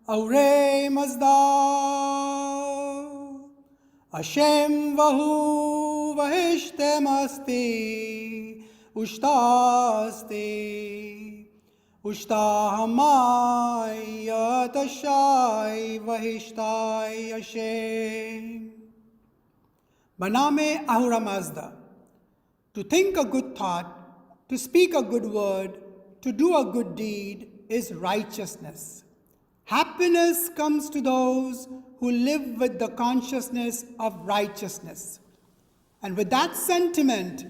Aure Mazda Ashem Vahu Vahishte Masti Ushtaste Ushtahamai Yatashai Vahishtai Ashem Baname Ahura Mazda. To think a good thought, to speak a good word, to do a good deed is righteousness. Happiness comes to those who live with the consciousness of righteousness. And with that sentiment,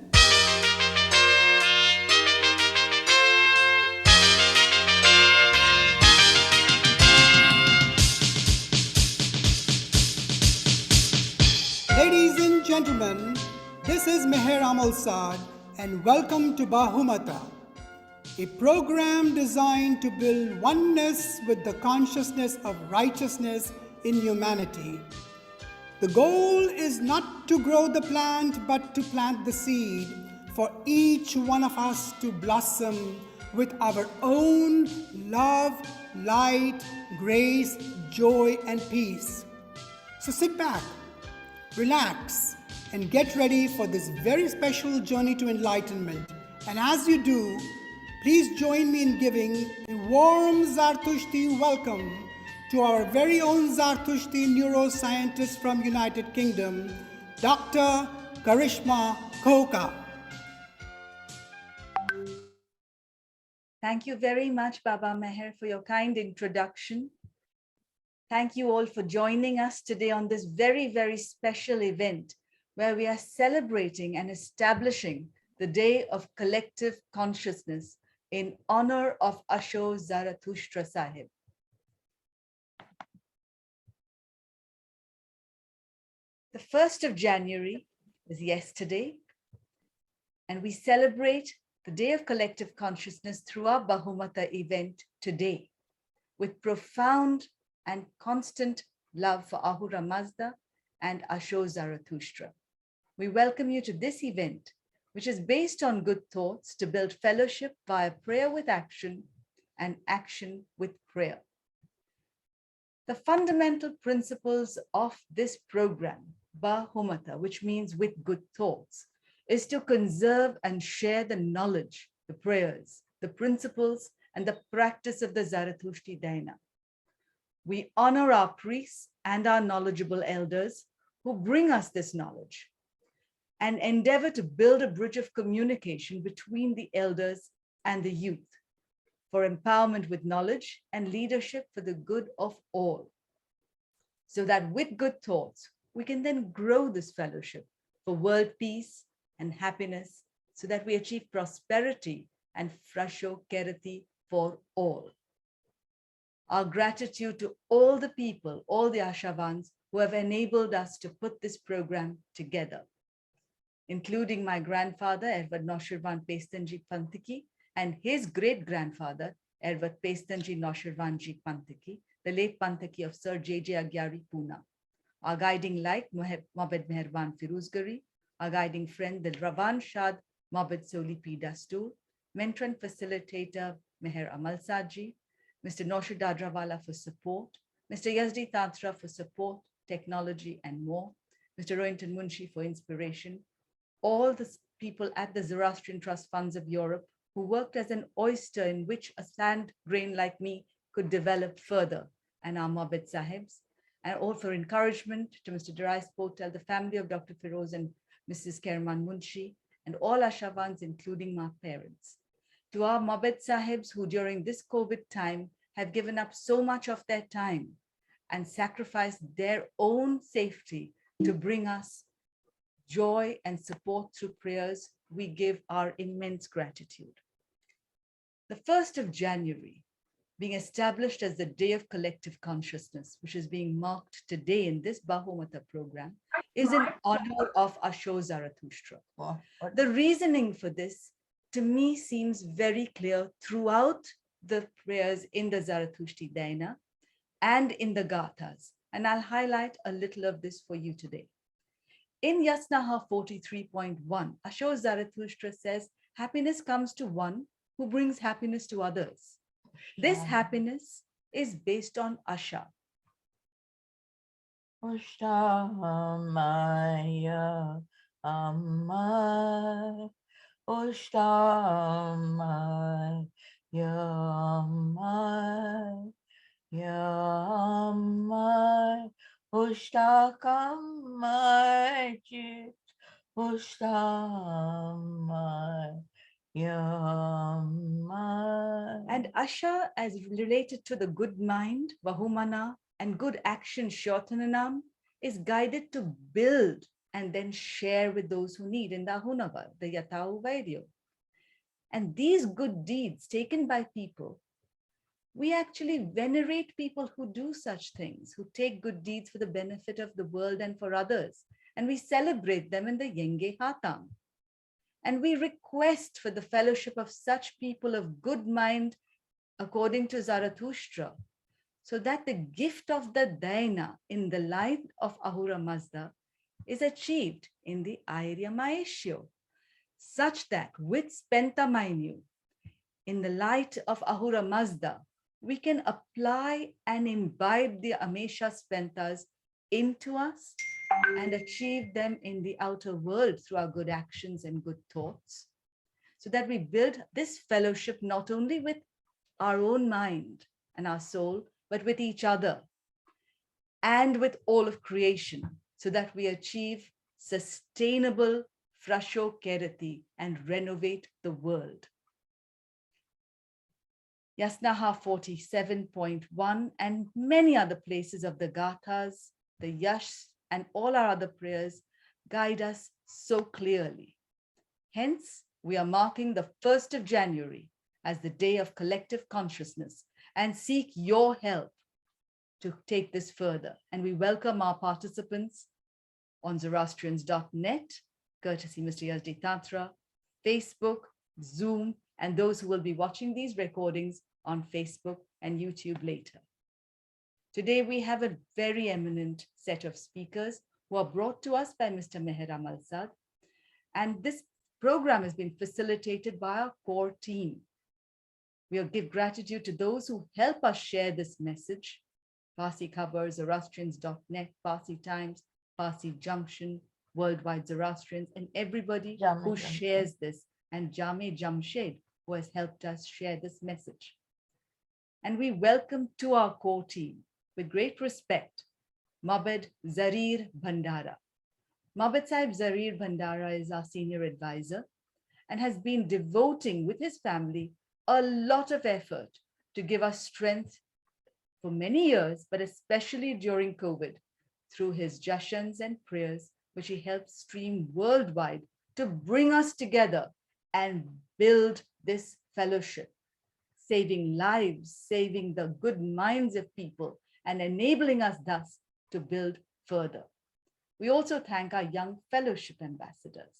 ladies and gentlemen, this is Meher Amal Saad and welcome to Bahumata. a program designed to build oneness with the consciousness of righteousness in humanity. The goal is not to grow the plant, but to plant the seed for each one of us to blossom with our own love, light, grace, joy, and peace. So sit back, relax, and get ready for this very special journey to enlightenment. And as you do, please join me in giving a warm Zartushti welcome to our very own Zartushti neuroscientist from United Kingdom, Dr. Karishma Koka. Thank you very much, Baba Meher, for your kind introduction. Thank you all for joining us today on this very, very special event where we are celebrating and establishing the Day of Collective Consciousness in honor of Asho Zarathustra Sahib. The 1st of January is yesterday, and we celebrate the Day of Collective Consciousness through our Bahumata event today with profound and constant love for Ahura Mazda and Asho Zarathustra. We welcome you to this event, which is based on good thoughts to build fellowship via prayer with action and action with prayer. The fundamental principles of this program, Bahumata, which means with good thoughts, is to conserve and share the knowledge, the prayers, the principles, and the practice of the Zarathushti Daina. We honor our priests and our knowledgeable elders who bring us this knowledge and endeavor to build a bridge of communication between the elders and the youth for empowerment with knowledge and leadership for the good of all. So that with good thoughts, we can then grow this fellowship for world peace and happiness so that we achieve prosperity and frasho kerati for all. Our gratitude to all the people, all the Ashavans who have enabled us to put this program together, including my grandfather, Ervad Noshirvan Pestanji Pantiki, and his great-grandfather, Ervad Pestanji Noshirvanji Pantiki, the late Pantiki of Sir J.J. Agyari Pune, our guiding light, Mobed Meherban Firuzgari, our guiding friend, the Ravan Shad Mobed Soli P. Dastur, mentor and facilitator, Meher Amal Saji, Mr. Noshir Dadrawala for support, Mr. Yazdi Tantra for support, technology, and more, Mr. Rohinton Munshi for inspiration, all the people at the Zoroastrian Trust Funds of Europe who worked as an oyster in which a sand grain like me could develop further, and our Mobed Sahibs, and all for encouragement to Mr. Derais Potel, the family of Dr. Feroz and Mrs. Kerman Munshi, and all Ashavans, including my parents. To our Mobed Sahibs who during this COVID time have given up so much of their time and sacrificed their own safety to bring us joy and support through prayers, we give our immense gratitude. The 1st of January, being established as the Day of Collective Consciousness, which is being marked today in this Bahumata program, is in honor of Asho Zarathustra. The reasoning for this, to me, seems very clear throughout the prayers in the Zarathushti Daina and in the Gathas, and I'll highlight a little of this for you today. In Yasnaha 43.1, Asho Zarathustra says, happiness comes to one who brings happiness to others. This happiness is based on Asha. Ushtamaya Amai Ushtamaya Yamai Yamai Ushtakamai Chit Ushtamaya Yamai. And Asha, as related to the good mind, Vahumana, and good action, Shotananam, is guided to build and then share with those who need in the Ahunava, the Yatau Vaidyo. And these good deeds taken by people, we actually venerate people who do such things, who take good deeds for the benefit of the world and for others. And we celebrate them in the Yenge Hatam. And we request for the fellowship of such people of good mind, according to Zarathustra, so that the gift of the Daina in the light of Ahura Mazda is achieved in the Airya Maesho, such that with Spenta Mainu, in the light of Ahura Mazda, we can apply and imbibe the Amesha Spentas into us and achieve them in the outer world through our good actions and good thoughts, so that we build this fellowship not only with our own mind and our soul, but with each other and with all of creation, so that we achieve sustainable Frasho Kerati and renovate the world. Yasnaha 47.1 and many other places of the Gathas, the Yash, and all our other prayers guide us so clearly. Hence, we are marking the 1st of January as the day of collective consciousness and seek your help to take this further. And we welcome our participants on Zoroastrians.net, courtesy Mr. Yazdi Tantra, Facebook, Zoom, and those who will be watching these recordings on Facebook and YouTube later. Today, we have a very eminent set of speakers who are brought to us by Mr. Meher Amalsad. And this program has been facilitated by our core team. We'll give gratitude to those who help us share this message. Parsi Khabar, Zoroastrians.net, Parsi Times, Parsi Junction, Worldwide Zoroastrians, and everybody who shares this, and Jame Jamshed, who has helped us share this message. And we welcome to our core team, with great respect, Mabed Zarir Bhandara. Mabed Sahib Zarir Bhandara is our senior advisor and has been devoting with his family a lot of effort to give us strength for many years, but especially during COVID, through his jashans and prayers, which he helped stream worldwide to bring us together and build this fellowship, saving lives, saving the good minds of people, and enabling us thus to build further. We also thank our young fellowship ambassadors.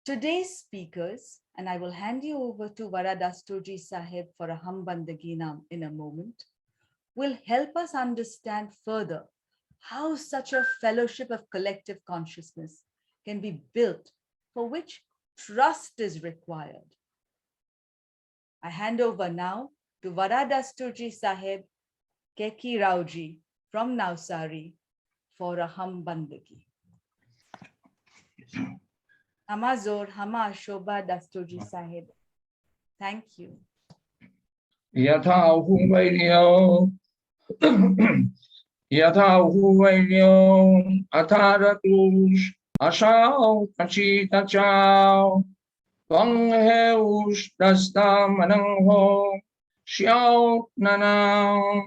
Today's speakers, and I will hand you over to Vada Dasturji Sahib for a hum bandagi in a moment, will help us understand further how such a fellowship of collective consciousness can be built, for which trust is required. I hand over now to Vada Dasturji Sahib, Keki Ravji from Navsari for a hum bandagi. Hama Zor, Hama Shobha Dasturji Sahib. Thank you. Yatha Huvayo Yatha Huvayo Atharatush Ashao Kachita Chao Wang Heush Dasta Manangho Xiao Nanao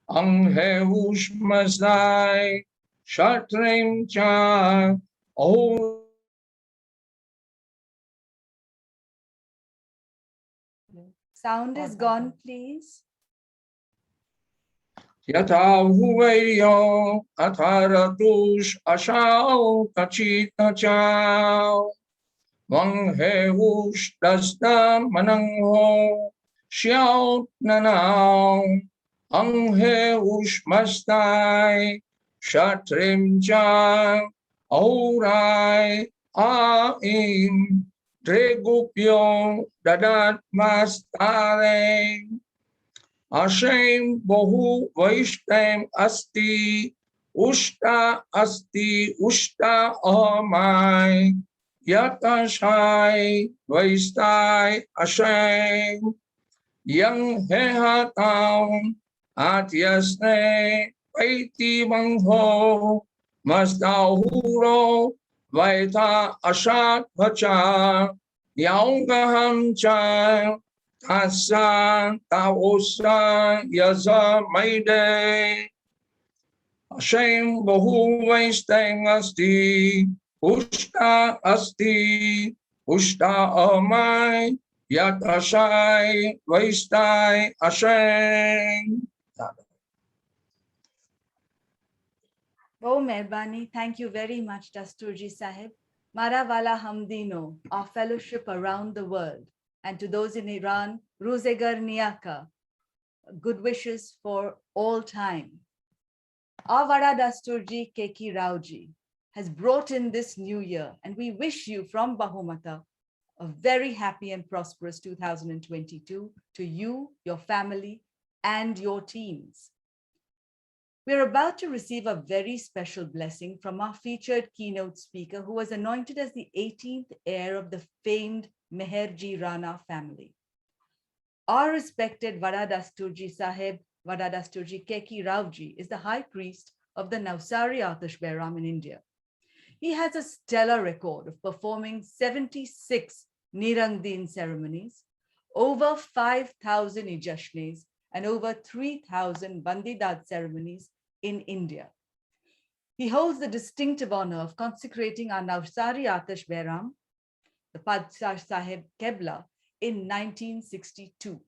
Ang Heush Mazdai Shatrim Cha Oh Sound is gone, please. Yatha Huvayo Atharatush Ashao Kachita Chao Wang Heush Dasta Manangho Xiao Nanao Ang Heush Mastai Shatrim Cha Aurai Aim Dregupyo Dadat Mastare Ashem Bohu Vaishtem Asti Ushta Amai Yatashai Vaistai Ashem Yang Hehatam Atyasne Vaiti Mangho Masdahuro Vaita Ashat Vacha Yaungaham Cha Tasan Taosa Yaza Maide Hashem Bahu Vaistang Asti Ushta Amai Yat Ashai Vaistai Hashem. Oh, Mehrbani, thank you very much, Dasturji Sahib. Maravala Hamdino, our fellowship around the world, and to those in Iran, Ruzegar Niyaka, good wishes for all time. Our Vada Dasturji Keki Ravji has brought in this new year, and we wish you from Bahumata a very happy and prosperous 2022 to you, your family, and your teams. We're about to receive a very special blessing from our featured keynote speaker, who was anointed as the 18th heir of the famed Meherji Rana family. Our respected Vada Dasturji Sahib, Vada Dasturji Keki Ravji, is the high priest of the Navsari Atish Behram in India. He has a stellar record of performing 76 Nirangdin ceremonies, over 5,000 Ijashnes, and over 3,000 Bandidad ceremonies in India. He holds the distinctive honor of consecrating our Navsari Atish Behram, the Padshah Sahib Kebla, in 1962.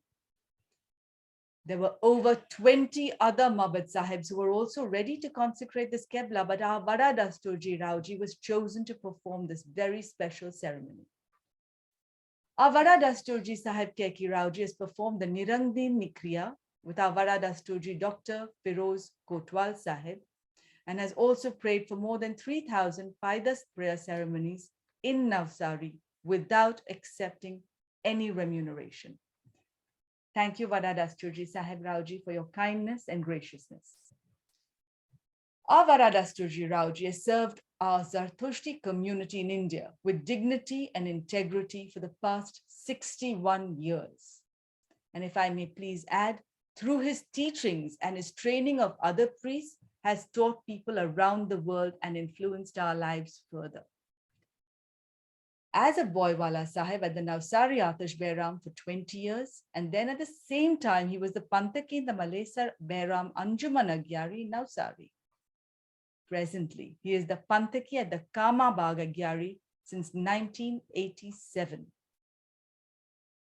There were over 20 other Mabad Sahibs who were also ready to consecrate this Kebla, but our Vada Dasturji Ravji was chosen to perform this very special ceremony. Our Vada Dasturji Sahib Keki Ravji has performed the Nirangdin Nikriya with our Vada Dasturji Dr. Firoz Kotwal Sahib, and has also prayed for more than 3,000 Paidas prayer ceremonies in Navsari without accepting any remuneration. Thank you, Vada Dasturji Sahib Ravji, for your kindness and graciousness. Our Vada Dasturji Ravji has served our Zartushti community in India with dignity and integrity for the past 61 years. And if I may please add, through his teachings and his training of other priests, has taught people around the world and influenced our lives further. As a Boywala Sahib at the Navsari Atish Behram for 20 years, and then at the same time, he was the Pantaki in the Malesar Behram Anjuman Agyari Navsari. Presently, he is the Pantaki at the Kama Bagh Agyari since 1987.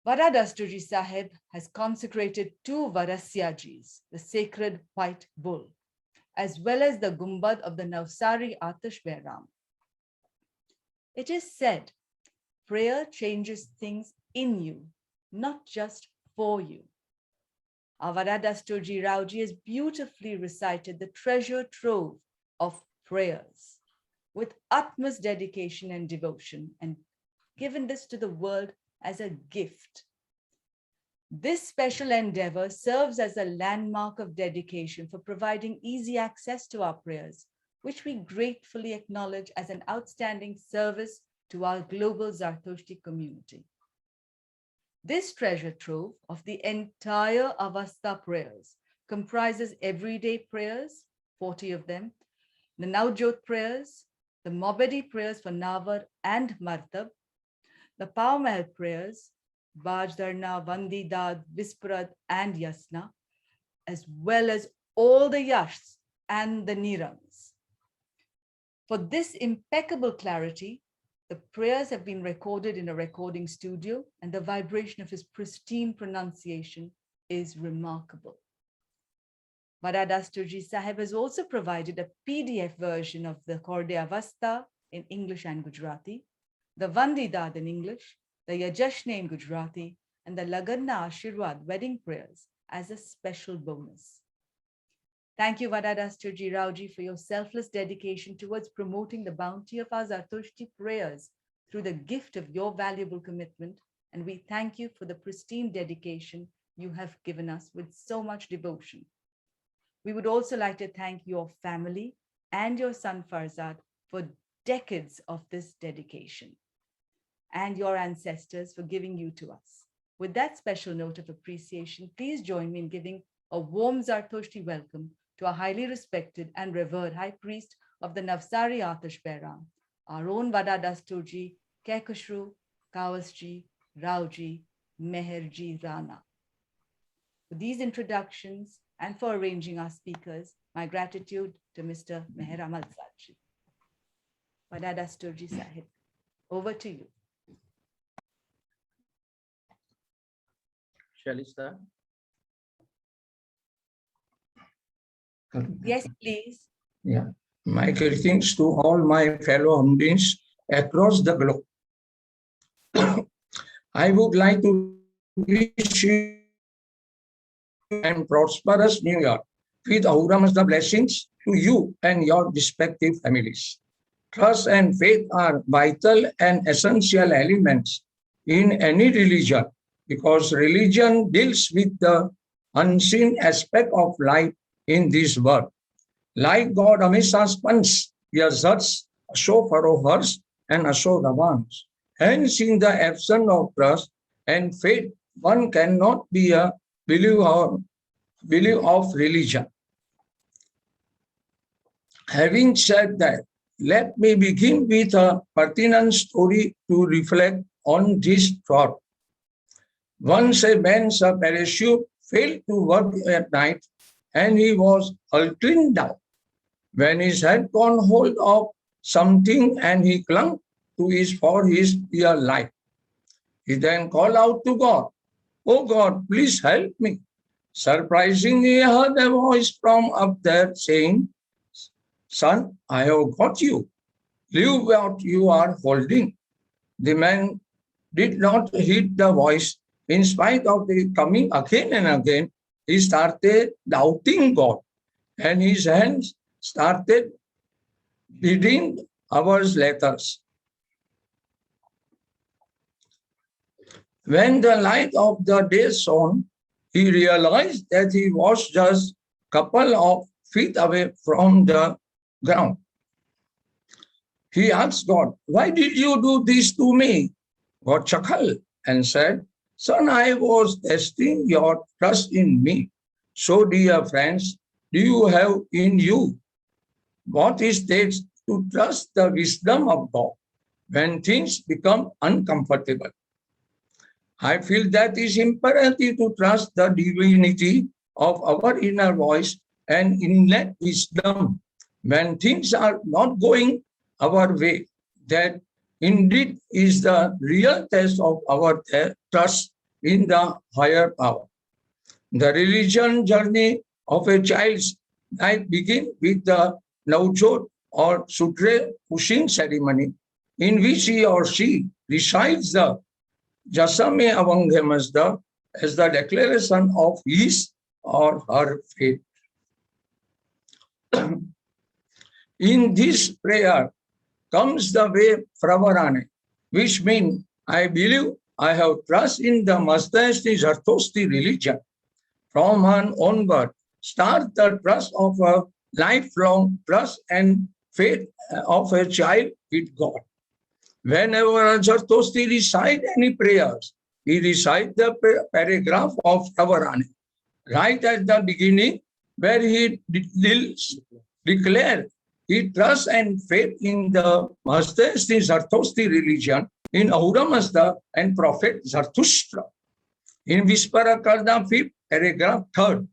Vada Dasturji Sahib has consecrated 2 Varasyajis, the sacred white bull, as well as the Gumbad of the Navsari Atish Behram. It is said, prayer changes things in you, not just for you. Our Vada Dasturji Ravji has beautifully recited the treasure trove of prayers with utmost dedication and devotion, and given this to the world as a gift. This special endeavor serves as a landmark of dedication for providing easy access to our prayers, which we gratefully acknowledge as an outstanding service to our global Zartushti community. This treasure trove of the entire Avastha prayers comprises everyday prayers, 40 of them, the Navjot prayers, the Mobedi prayers for Navar and Martab, the Pawmahal prayers, Bajdarna, Vandidad, Visprad, and Yasna, as well as all the Yashs and the Nirangs. For this impeccable clarity, the prayers have been recorded in a recording studio, and the vibration of his pristine pronunciation is remarkable. Vada Dasturji Sahib has also provided a PDF version of the Korde Avastha in English and Gujarati, the Vandidad in English, the Yajashne in Gujarati, and the Laganna Ashirwad wedding prayers as a special bonus. Thank you, Vada Dasturji Ravji, for your selfless dedication towards promoting the bounty of our Zartushti prayers through the gift of your valuable commitment. And we thank you for the pristine dedication you have given us with so much devotion. We would also like to thank your family and your son Farzad for decades of this dedication, and your ancestors for giving you to us. With that special note of appreciation, please join me in giving a warm Zartushti welcome to a highly respected and revered High Priest of the Navsari Atish Behram, our own Vada Dasturji, Kekushru, Kawasji, Ravji, Meherji Rana. For these introductions and for arranging our speakers, my gratitude to Mr. Meher Amal Sadji. Vada Dasturji Sahib, over to you. Shall we start? Yes, please. Yeah. My greetings to all my fellow Humdins across the globe. I would like to wish you and prosperous New Year with Ahura Mazda blessings to you and your respective families. Trust and faith are vital and essential elements in any religion because religion deals with the unseen aspect of life in this world. Like God हमेशा स्पंस या जट्स अशो फरोहर्स and अशो ravans. Hence, in the absence of trust and faith, one cannot be a believer of religion. Having said that, let me begin with a pertinent story to reflect on this thought. Once a man's parachute failed to work at night and he was hurtling down. When his head caught hold of something and he clung to it for his dear life. He then called out to God, "Oh God, please help me." Surprisingly, he heard a voice from up there saying, "Son, I have got you. Leave what you are holding." The man did not heed the voice. In spite of it coming again and again, he started doubting God and his hands started bleeding hours later. When the light of the day shone, he realized that he was just a couple of feet away from the ground. He asked God, "Why did you do this to me?" God chuckled and said, "Son, I was testing your trust in me. So, dear friends, do you have in you what it takes to trust the wisdom of God when things become uncomfortable? I feel that it's imperative to trust the divinity of our inner voice and innate wisdom when things are not going our way. That indeed is the real test of our trust in the higher power. The religion journey of a child's life begins with the Navjot or Sutre pushing ceremony, in which he or she recites the Jasame Avanghe Mazda as the declaration of his or her faith. In this prayer comes the way Pravarane, which means I believe, I have trust in the Mazdaistic Zarathustri religion. From her onward, start the trust of a lifelong trust and faith of a child with God. Whenever Zarathustri recite any prayers, he recite the paragraph of Pravarane, right at the beginning, where he declare he trusts and faith in the Mazdaistic Zarathustri religion, in Ahura Mazda and Prophet Zarathustra. In Vispara Karda 5th, paragraph 3rd,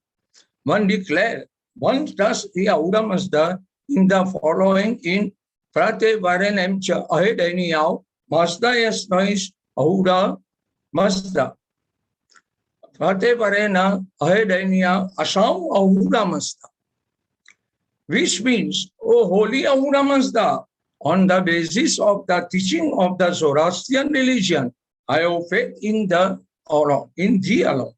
one declare, one trusts the Ahura Mazda in the following in Prate Varenem Cha Ahedeniao, Mazda Yasnois Ahura Mazda. Prate Varena Ahedenia Asam Ahura Mazda. Which means, O holy Ahura Mazda, on the basis of the teaching of the Zoroastrian religion, I have faith in thee alone.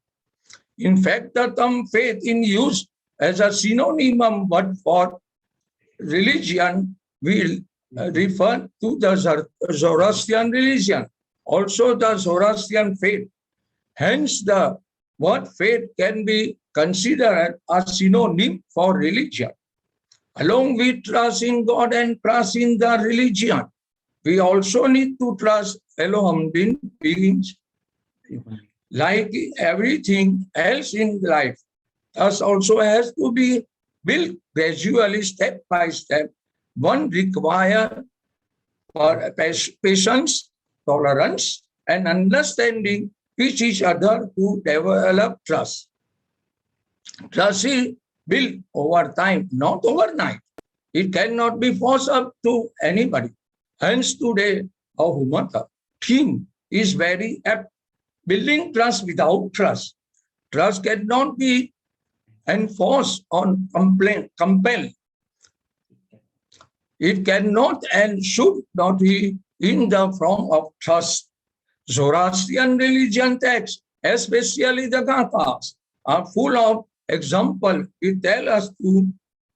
In fact, the term faith in use as a synonym word for religion will refer to the Zoroastrian religion, also the Zoroastrian faith. Hence, the word faith can be considered a synonym for religion. Along with trust in God and trust in the religion, we also need to trust fellow human beings. Like everything else in life, trust also has to be built gradually, step by step. One requires patience, tolerance, and understanding with each other to develop trust. Trust is built over time, not overnight. It cannot be forced up to anybody. Hence today, our Humata theme is very apt. Building trust without trust. Trust cannot be enforced or compelled. It cannot and should not be in the form of trust. Zoroastrian religion texts, especially the Gathas, are full of examples which tell us to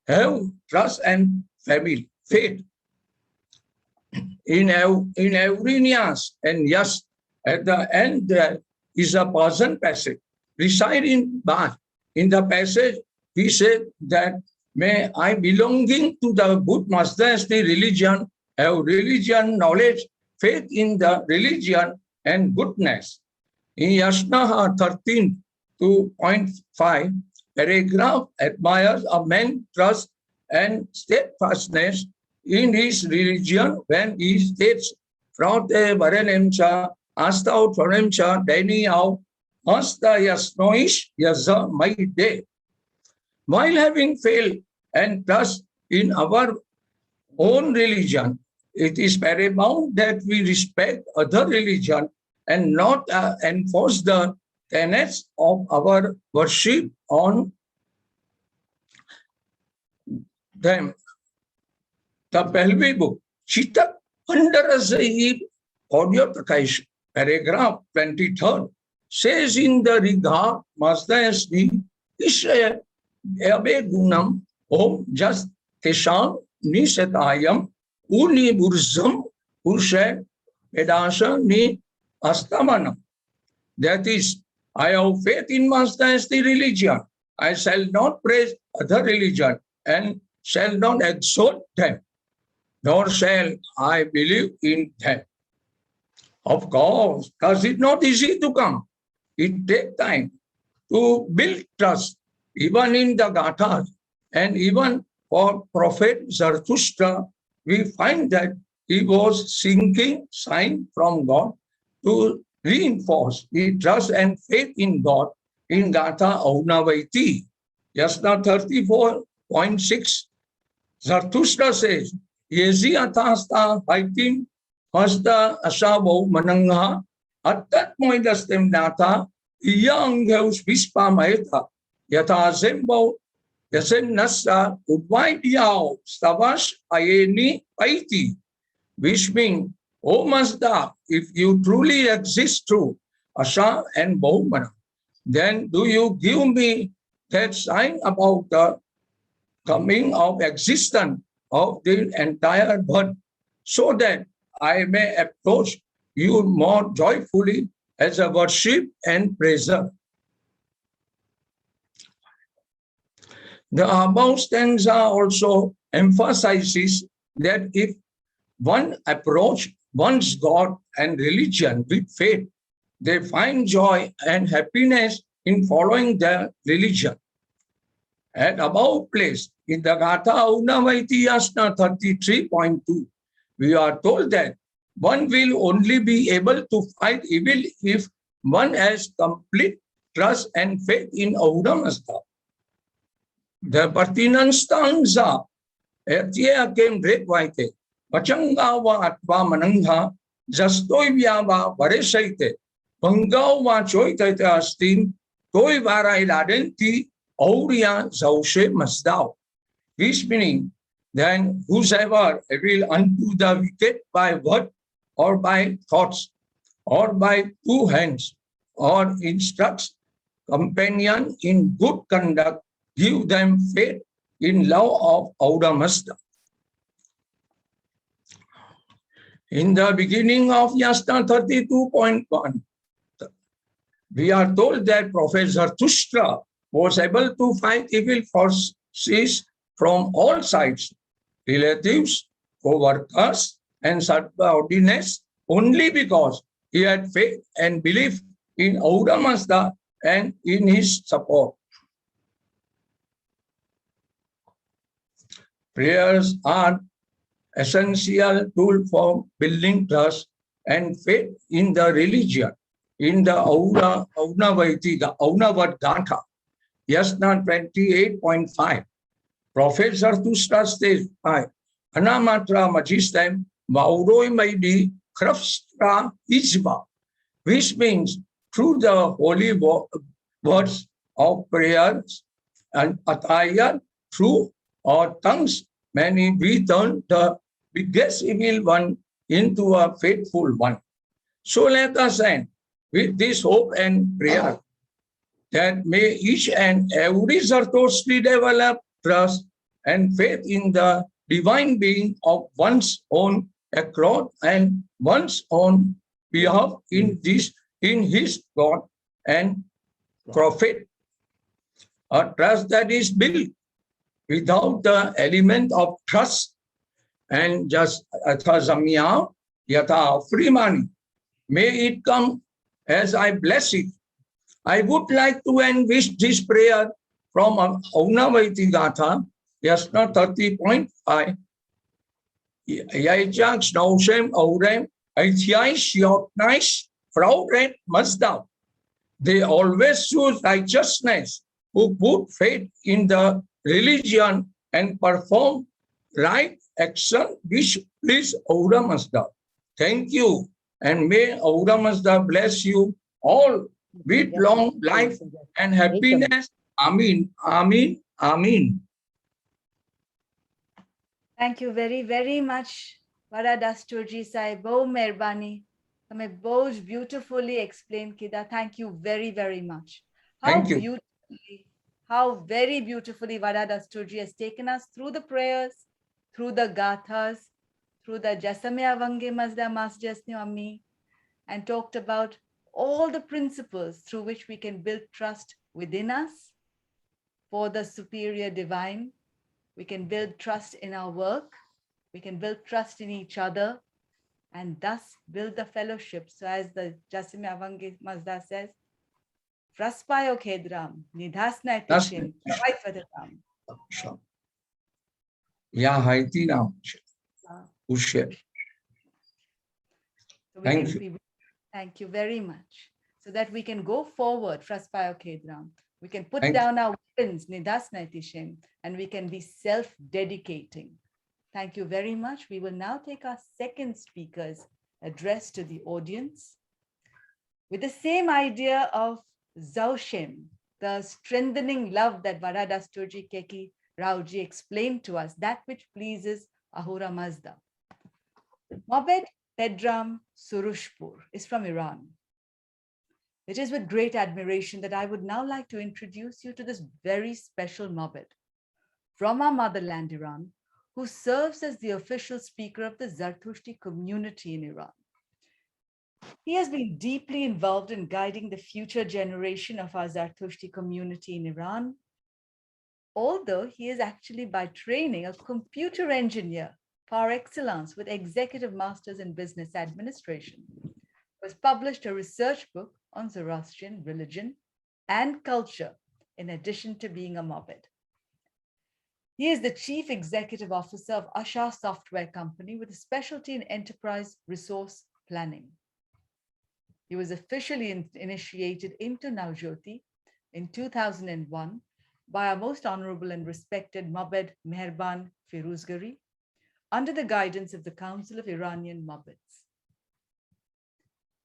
have trust and family, faith in every nyas. And yes, at the end there is a Persian passage reciting Bach. In the passage, he said that, may I belonging to the good master, the religion, have religion, knowledge, faith in the religion and goodness. In Yashnaha 13 to 0.5, paragraph admires a man's trust and steadfastness in his religion when he states, Fraute Varenemcha, Asta Utvanemcha, Deniau, Asta Yasnoish, Yaza Maide. While having faith and trust in our own religion, it is paramount that we respect other religion and not enforce the tenets of our worship on them. The Pelvi book, Chitak Pandarasaib Audio Prakash, paragraph 23, says in the regard, Master Sri Ishaya Ebe Gunam Om Just Keshan Nisetayam Uni Burzam Urshe Vedasha Ni Astamanam. That is, I have faith in Master Sri religion. I shall not praise other religion and shall not exalt them, nor shall I believe in them. Of course, because it's not easy to come. It takes time to build trust, even in the Gathas. And even for Prophet Zarathustra, we find that he was seeking sign from God to reinforce his trust and faith in God in Gatha Aunavaiti. Yasna 34.6, Zarathustra says, Yezi atasta haitim hasta asabo manangha atat moidastem nata iyang heus vispa maeta yata zembo yasem nasa udvaidiao stavas ayeni aiti, which means, O Mazda, if you truly exist through Asha and Bahumana, then do you give me that sign about the coming of existence of the entire bird, so that I may approach you more joyfully as a worship and praiser. The above stanza also emphasizes that if one approach one's God and religion with faith, they find joy and happiness in following their religion. At above place, in the Gatha Aunavaiti Yasna 33.2, we are told that one will only be able to fight evil if one has complete trust and faith in Auramasta. The pertinent stanza, Ertia came great white, Pachangawa atva manangha, Zastoivyava varesaite, Pangawa choitate astim, Toi vara iladenti, Auria zaushe masdao. Which meaning, then whosoever will undo the wicked by word or by thoughts or by two hands or instructs companion in good conduct, give them faith in love of Auramasta. In the beginning of Yasna 32.1, we are told that Prophet Zarathustra was able to fight evil forces from all sides, relatives, co-workers, and subordinates, only because he had faith and belief in Auramasta and in his support. Prayers are essential tool for building trust and faith in the religion. In the Aunavaiti, the Aunavad Gatha, Yasna 28.5, Prophet Zarathustra states, Anamatra Majistem Vauroi Maidi Krafstra Ijva, which means through the holy words of prayers and attire through our tongues, many we turn the biggest evil one into a faithful one. So let us end with this hope and prayer that may each and every Zoroastrian develop trust and faith in the divine being of one's own accord and one's own behalf in his God and prophet. A trust that is built without the element of trust and just athazamya yata frimani. May it come as I bless it. I would like to enwish this prayer from Aunavaiti Gatha, Yasna 30.5. Yajak Snoushem Aurem, Aitiai Shiotnais, Frauret Masdam. They always choose righteousness, who put faith in the religion and perform right action, which please Aura Masda. Thank you, and may Aura Masda bless you all with long life and happiness. Amin, Amin, Amin. Thank you very, very much, Vada Dasturji Sahib. Bahut mehrbani. તમે બહુ જ beautifully explain kida. Thank you very, very much. Thank you. How very beautifully Vada Dasturji has taken us through the prayers, through the gathas, through the Jasamya Vange Mazda Mas Jasni Ammi, and talked about all the principles through which we can build trust within us for the superior divine. We can build trust in our work. We can build trust in each other, and thus build the fellowship. So as the Jasimya Avangi Mazda says, Fraspayo Pedram, Nidhasna Tishim, Vaifadatam. Ya Haiti now. Thank you very much. So that we can go forward, Fraspayo Pedram. We can put down our weapons, Nidhasna Tishim, and we can be self-dedicating. Thank you very much. We will now take our second speaker's address to the audience with the same idea of Zaushem, the strengthening love that Vada Dasturji, Keki, Ravji explained to us, that which pleases Ahura Mazda. Mobed Pedram Soroushpoor is from Iran. It is with great admiration that I would now like to introduce you to this very special Mobed from our motherland, Iran, who serves as the official speaker of the Zoroastrian community in Iran. He has been deeply involved in guiding the future generation of our Zoroastrian community in Iran, although he is actually by training a computer engineer par excellence with executive masters in business administration. He has published a research book on Zoroastrian religion and culture, in addition to being a Mobed. He is the Chief Executive Officer of Asha Software Company with a specialty in enterprise resource planning. He was officially initiated into Navjoti in 2001 by our most honorable and respected Mobed Meherban Firuzgari under the guidance of the Council of Iranian Mobeds.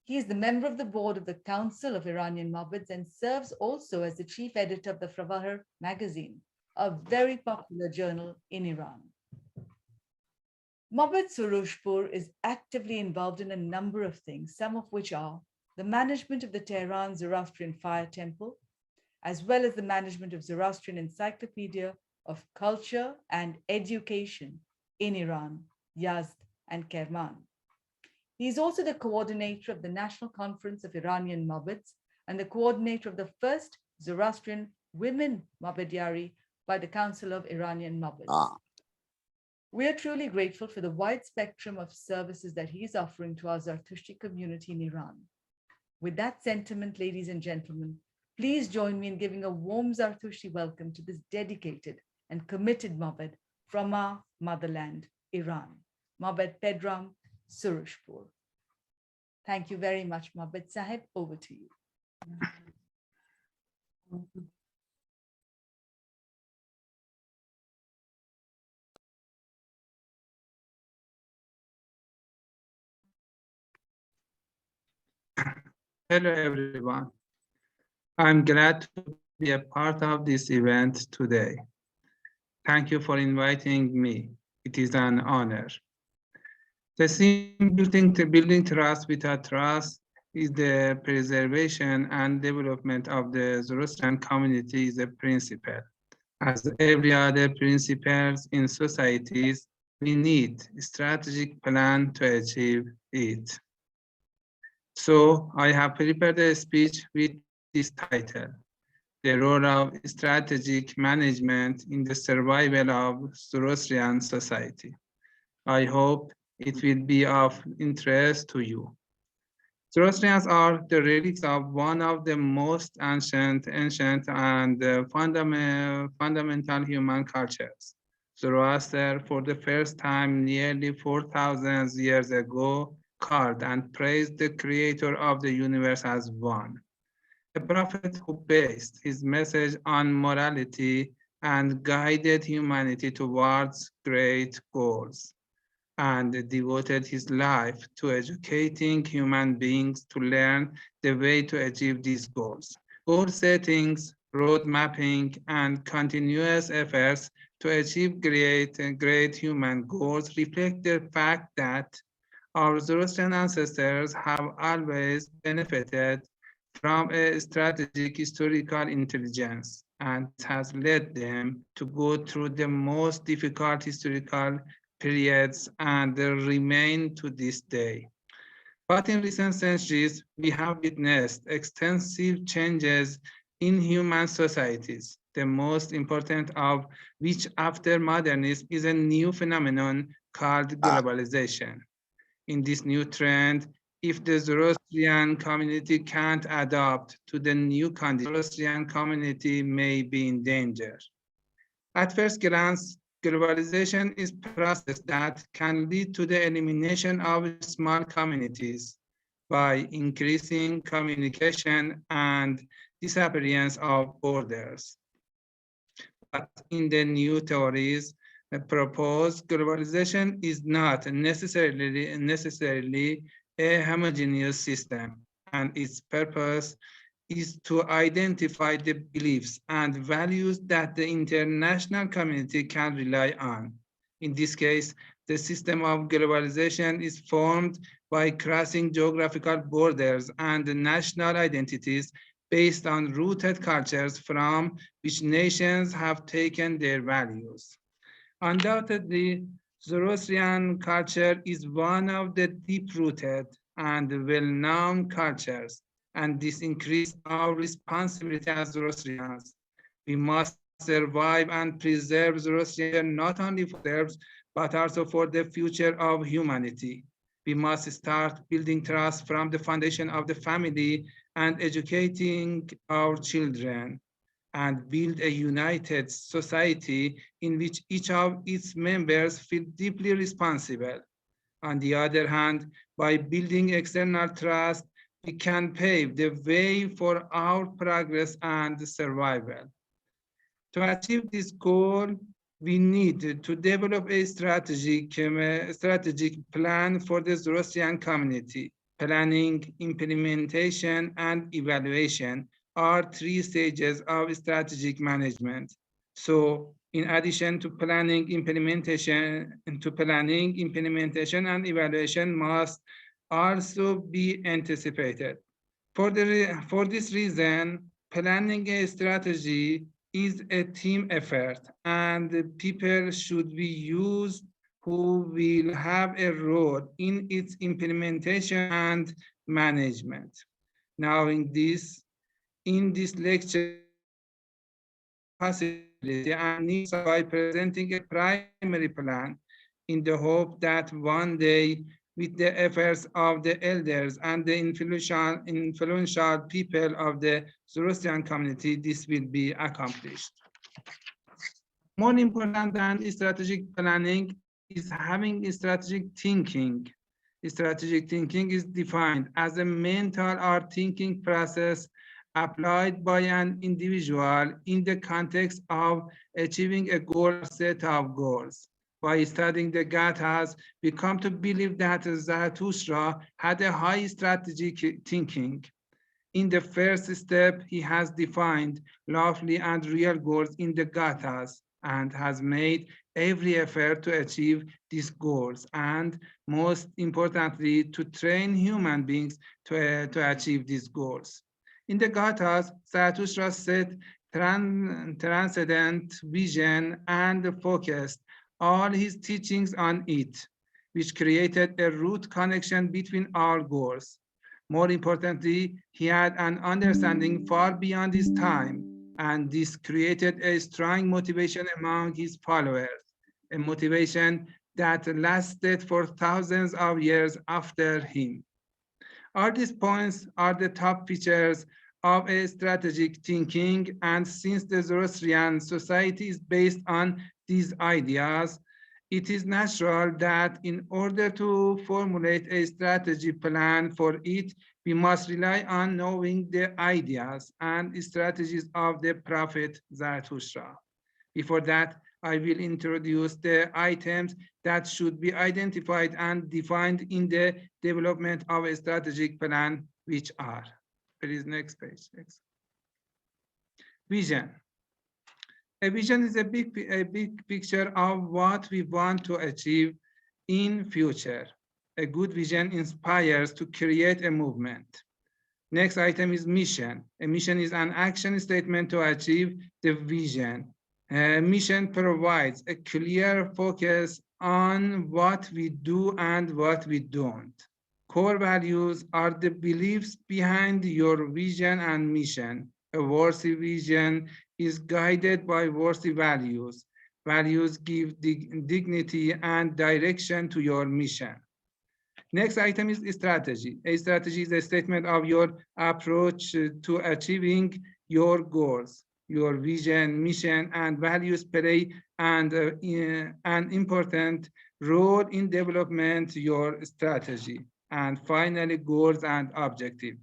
He is the member of the board of the Council of Iranian Mobeds and serves also as the chief editor of the Fravahar magazine, a very popular journal in Iran. Mobed Soroushpoor is actively involved in a number of things, some of which are the management of the Tehran Zoroastrian Fire Temple, as well as the management of Zoroastrian Encyclopedia of Culture and Education in Iran, Yazd and Kerman. He is also the coordinator of the National Conference of Iranian Mobeds and the coordinator of the first Zoroastrian Women Mobedyari by the Council of Iranian Mobeds. We are truly grateful for the wide spectrum of services that he is offering to our Zoroastrian community in Iran. With that sentiment, ladies and gentlemen, please join me in giving a warm Zoroastrian welcome to this dedicated and committed Mobed from our motherland, Iran, Mobed Pedram Soroushpoor. Thank you very much, Mobed Sahib. Over to you. Hello, everyone. I'm glad to be a part of this event today. Thank you for inviting me. It is an honor. The simple thing to building trust without trust is the preservation and development of the Zoroastrian community is a principle. As every other principles in societies, we need a strategic plan to achieve it. So I have prepared a speech with this title, The Role of Strategic Management in the Survival of Zoroastrian Society. I hope it will be of interest to you. Zoroastrians are the relics of one of the most ancient and fundamental human cultures. Zoroaster, for the first time nearly 4,000 years ago, called and praised the creator of the universe as one. A prophet who based his message on morality and guided humanity towards great goals, and devoted his life to educating human beings to learn the way to achieve these goals. Goal settings, road mapping, and continuous efforts to achieve great human goals reflect the fact that our Zoroastrian ancestors have always benefited from a strategic historical intelligence and has led them to go through the most difficult historical periods and remain to this day. But in recent centuries, we have witnessed extensive changes in human societies, the most important of which after modernism is a new phenomenon called globalization. In this new trend, if the Zoroastrian community can't adapt to the new conditions, the Zoroastrian community may be in danger. At first glance, globalization is a process that can lead to the elimination of small communities by increasing communication and disappearance of borders. But in the new theories, proposed globalization is not necessarily a homogeneous system, and its purpose is to identify the beliefs and values that the international community can rely on. In this case, the system of globalization is formed by crossing geographical borders and national identities based on rooted cultures from which nations have taken their values. Undoubtedly, Zoroastrian culture is one of the deep-rooted and well-known cultures, and this increases our responsibility as Zoroastrians. We must survive and preserve Zoroastrian not only for ourselves, but also for the future of humanity. We must start building trust from the foundation of the family and educating our children, and build a united society in which each of its members feel deeply responsible. On the other hand, by building external trust, we can pave the way for our progress and survival. To achieve this goal, we need to develop a strategic plan for the Zoroastrian community. Planning, implementation, and evaluation are three stages of strategic management. So in addition to planning, implementation, and evaluation must also be anticipated. For this reason, planning a strategy is a team effort, and people should be used who will have a role in its implementation and management. Now in this lecture, possibility and needs by presenting a primary plan in the hope that one day, with the efforts of the elders and the influential people of the Zoroastrian community, this will be accomplished. More important than strategic planning is having strategic thinking. Strategic thinking is defined as a mental or thinking process applied by an individual in the context of achieving a goal or set of goals. By studying the Gathas, we come to believe that Zarathustra had a high strategic thinking. In the first step, he has defined lawful and real goals in the Gathas, and has made every effort to achieve these goals, and most importantly, to train human beings to achieve these goals. In the Gathas, Zarathustra set transcendent vision and focused all his teachings on it, which created a root connection between all goals. More importantly, he had an understanding far beyond his time, and this created a strong motivation among his followers, a motivation that lasted for thousands of years after him. All these points are the top features of a strategic thinking, and since the Zoroastrian society is based on these ideas, it is natural that in order to formulate a strategy plan for it, we must rely on knowing the ideas and strategies of the prophet Zarathustra. Before that, I will introduce the items that should be identified and defined in the development of a strategic plan, which are. Please, next page. Next. Vision. A vision is a big picture of what we want to achieve in future. A good vision inspires to create a movement. Next item is mission. A mission is an action statement to achieve the vision. A mission provides a clear focus on what we do and what we don't. Core values are the beliefs behind your vision and mission. A worthy vision is guided by worthy values. Values give dignity and direction to your mission. Next item is strategy. A strategy is a statement of your approach to achieving your goals. Your vision, mission, and values play an important role in development your strategy. And finally, goals and objectives.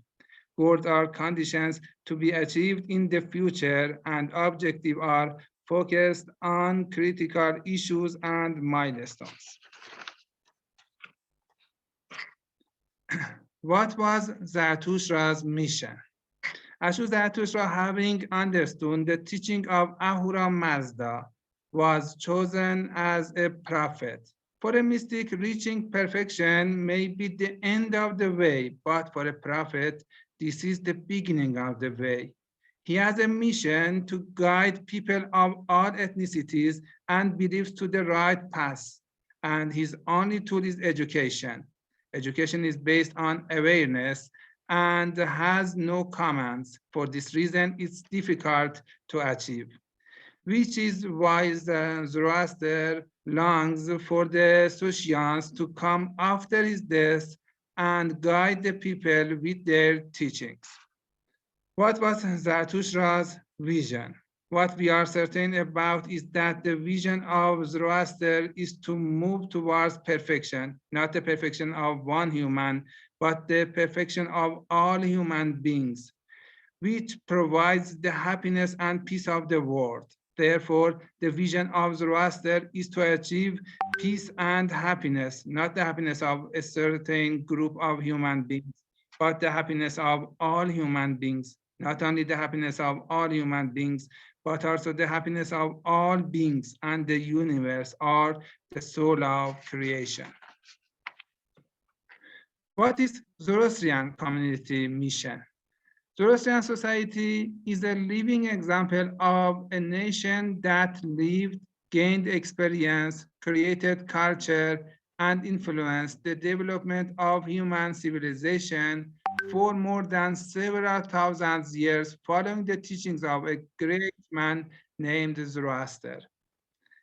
Goals are conditions to be achieved in the future, and objectives are focused on critical issues and milestones. What was Zarathustra's mission? Ashu Zarathustra, having understood the teaching of Ahura Mazda, was chosen as a prophet. For a mystic, reaching perfection may be the end of the way, but for a prophet, this is the beginning of the way. He has a mission to guide people of all ethnicities and beliefs to the right path, and his only tool is education. Education is based on awareness and has no commands. For this reason, it's difficult to achieve, which is why Zoroaster longs for the Surosians to come after his death and guide the people with their teachings. What was Zarathustra's vision? What we are certain about is that the vision of Zoroaster is to move towards perfection, not the perfection of one human, but the perfection of all human beings, which provides the happiness and peace of the world. Therefore, the vision of Zoroaster is to achieve peace and happiness, not the happiness of a certain group of human beings, but the happiness of all human beings. Not only the happiness of all human beings, but also the happiness of all beings and the universe, or the soul of creation. What is Zoroastrian community mission? Zoroastrian society is a living example of a nation that lived, gained experience, created culture, and influenced the development of human civilization for more than several thousand years, following the teachings of a great man named Zoroaster.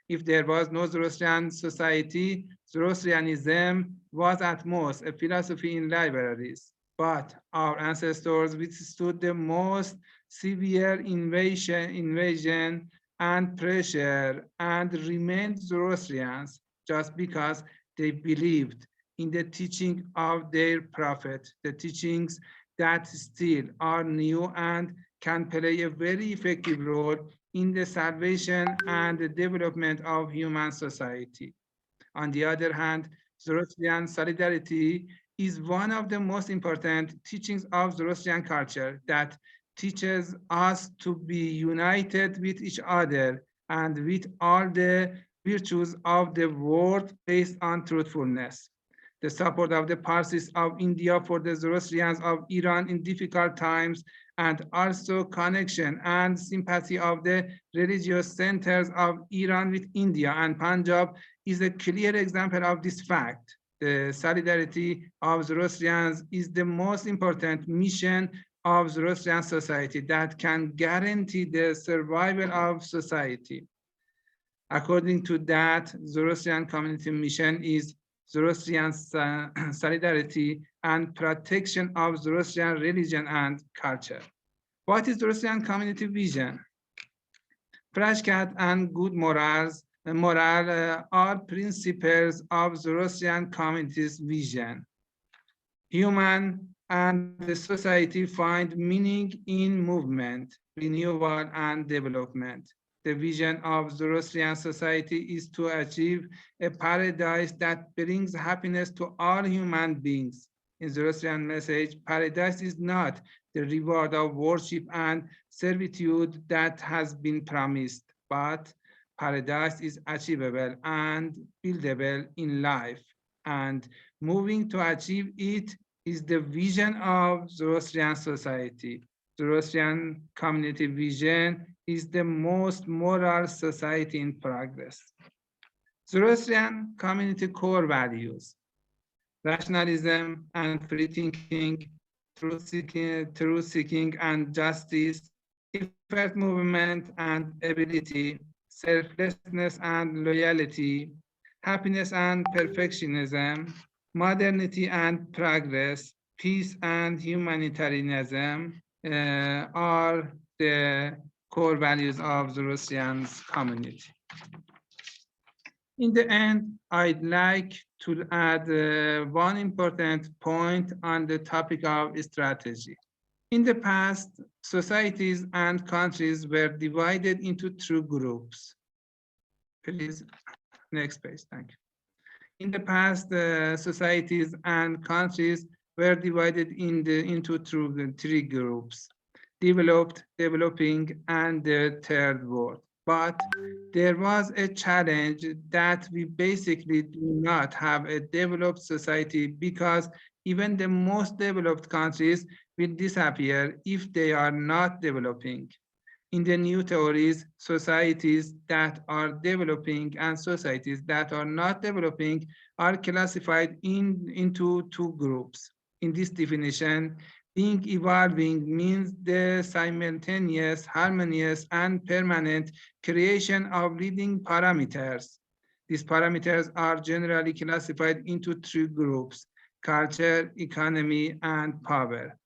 If there was no Zoroastrian society, Zoroastrianism was at most a philosophy in libraries. But our ancestors withstood the most severe invasion and pressure and remained Zoroastrians just because they believed in the teaching of their prophet, the teachings that still are new and can play a very effective role in the salvation and the development of human society. On the other hand, Zoroastrian solidarity is one of the most important teachings of Zoroastrian culture that teaches us to be united with each other and with all the virtues of the world based on truthfulness. The support of the Parsis of India for the Zoroastrians of Iran in difficult times, and also connection and sympathy of the religious centers of Iran with India and Punjab is a clear example of this fact. The solidarity of Zoroastrians is the most important mission of Zoroastrian society that can guarantee the survival of society. According to that, Zoroastrian community mission is Zoroastrian solidarity and protection of Zoroastrian religion and culture. What is Zoroastrian community vision? Fresh cat and good morale are principles of Zoroastrian community's vision. Human and the society find meaning in movement, renewal, and development. The vision of Zoroastrian society is to achieve a paradise that brings happiness to all human beings. In Zoroastrian message, paradise is not the reward of worship and servitude that has been promised, but paradise is achievable and buildable in life, and moving to achieve it is the vision of Zoroastrian society. Zoroastrian community vision is the most moral society in progress. Zoroastrian community core values: rationalism and free thinking, truth seeking and justice, effort, movement and ability, selflessness and loyalty, happiness and perfectionism, modernity and progress, peace and humanitarianism are the core values of Zoroastrian community. In the end, I'd like to add one important point on the topic of strategy. In the past, societies and countries were divided into two groups. Please, next page, thank you. In the past, societies and countries were divided into three groups: developed, developing, and the third world. But there was a challenge that we basically do not have a developed society, because even the most developed countries will disappear if they are not developing. In the new theories, societies that are developing and societies that are not developing are classified into two groups. In this definition, being evolving means the simultaneous, harmonious, and permanent creation of leading parameters. These parameters are generally classified into three groups: culture, economy, and power.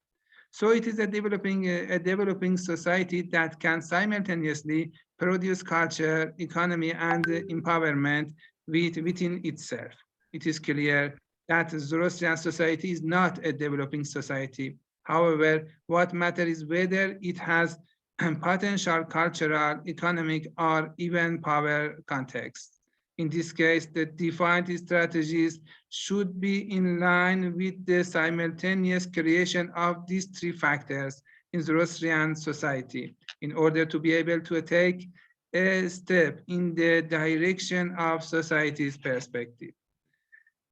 So it is a developing society that can simultaneously produce culture, economy, and empowerment within itself. It is clear that Zoroastrian society is not a developing society. However, what matters is whether it has potential cultural, economic, or even power context. In this case, the defined strategies should be in line with the simultaneous creation of these three factors in Zoroastrian society in order to be able to take a step in the direction of society's perspective.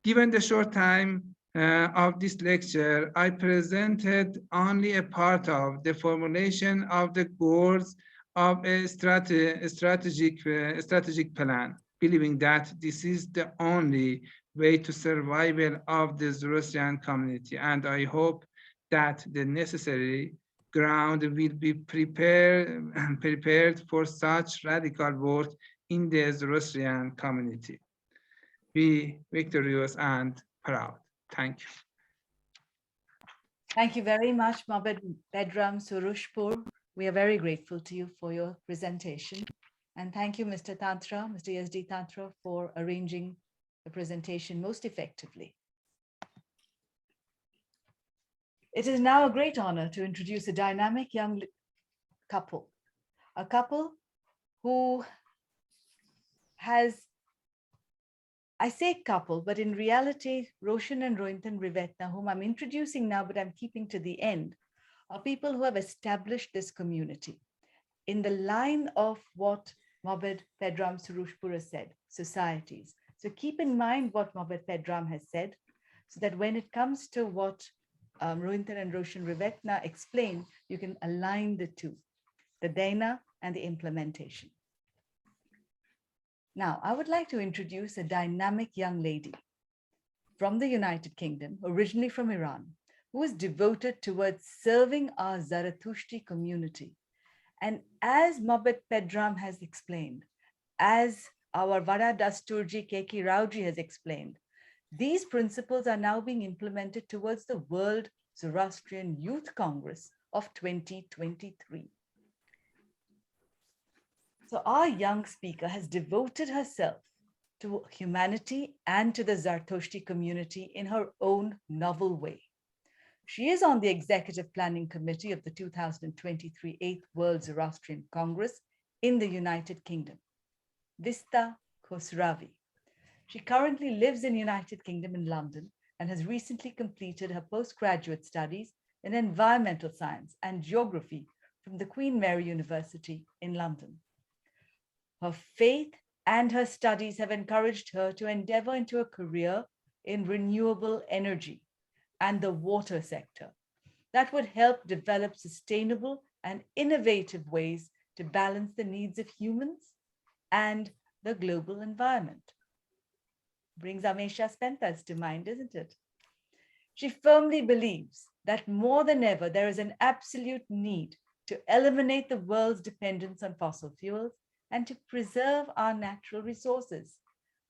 Given the short time of this lecture, I presented only a part of the formulation of the goals of a strategic plan, believing that this is the only way to survival of the Zoroastrian community. And I hope that the necessary ground will be prepared for such radical work in the Zoroastrian community. Be victorious and proud. Thank you. Thank you very much, Pedram, Soroushpoor. We are very grateful to you for your presentation. And thank you, Mr. Tantra, Mr. SD Tantra, for arranging the presentation most effectively. It is now a great honor to introduce a dynamic young couple, a couple who has, I say couple, but in reality, Roshan and Rohinton Rivetna, whom I'm introducing now, but I'm keeping to the end, are people who have established this community in the line of what Mobed Pedram Soroushpoor has said, societies. So keep in mind what Mobed Pedram has said, so that when it comes to what Rohinton and Roshan Rivetna explain, you can align the two, the Dana and the implementation. Now, I would like to introduce a dynamic young lady from the United Kingdom, originally from Iran, who is devoted towards serving our Zarathushtri community. And as Mobed Pedram has explained, as our Vada Dasturji Keki Ravji has explained, these principles are now being implemented towards the World Zoroastrian Youth Congress of 2023. So our young speaker has devoted herself to humanity and to the Zarathushtri community in her own novel way. She is on the Executive Planning Committee of the 2023 8th World Zoroastrian Congress in the United Kingdom. Vista Khosravi. She currently lives in the United Kingdom in London and has recently completed her postgraduate studies in environmental science and geography from the Queen Mary University in London. Her faith and her studies have encouraged her to endeavor into a career in renewable energy and the water sector that would help develop sustainable and innovative ways to balance the needs of humans and the global environment. Brings Amesha Spentas to mind, isn't it? She firmly believes that more than ever, there is an absolute need to eliminate the world's dependence on fossil fuels and to preserve our natural resources,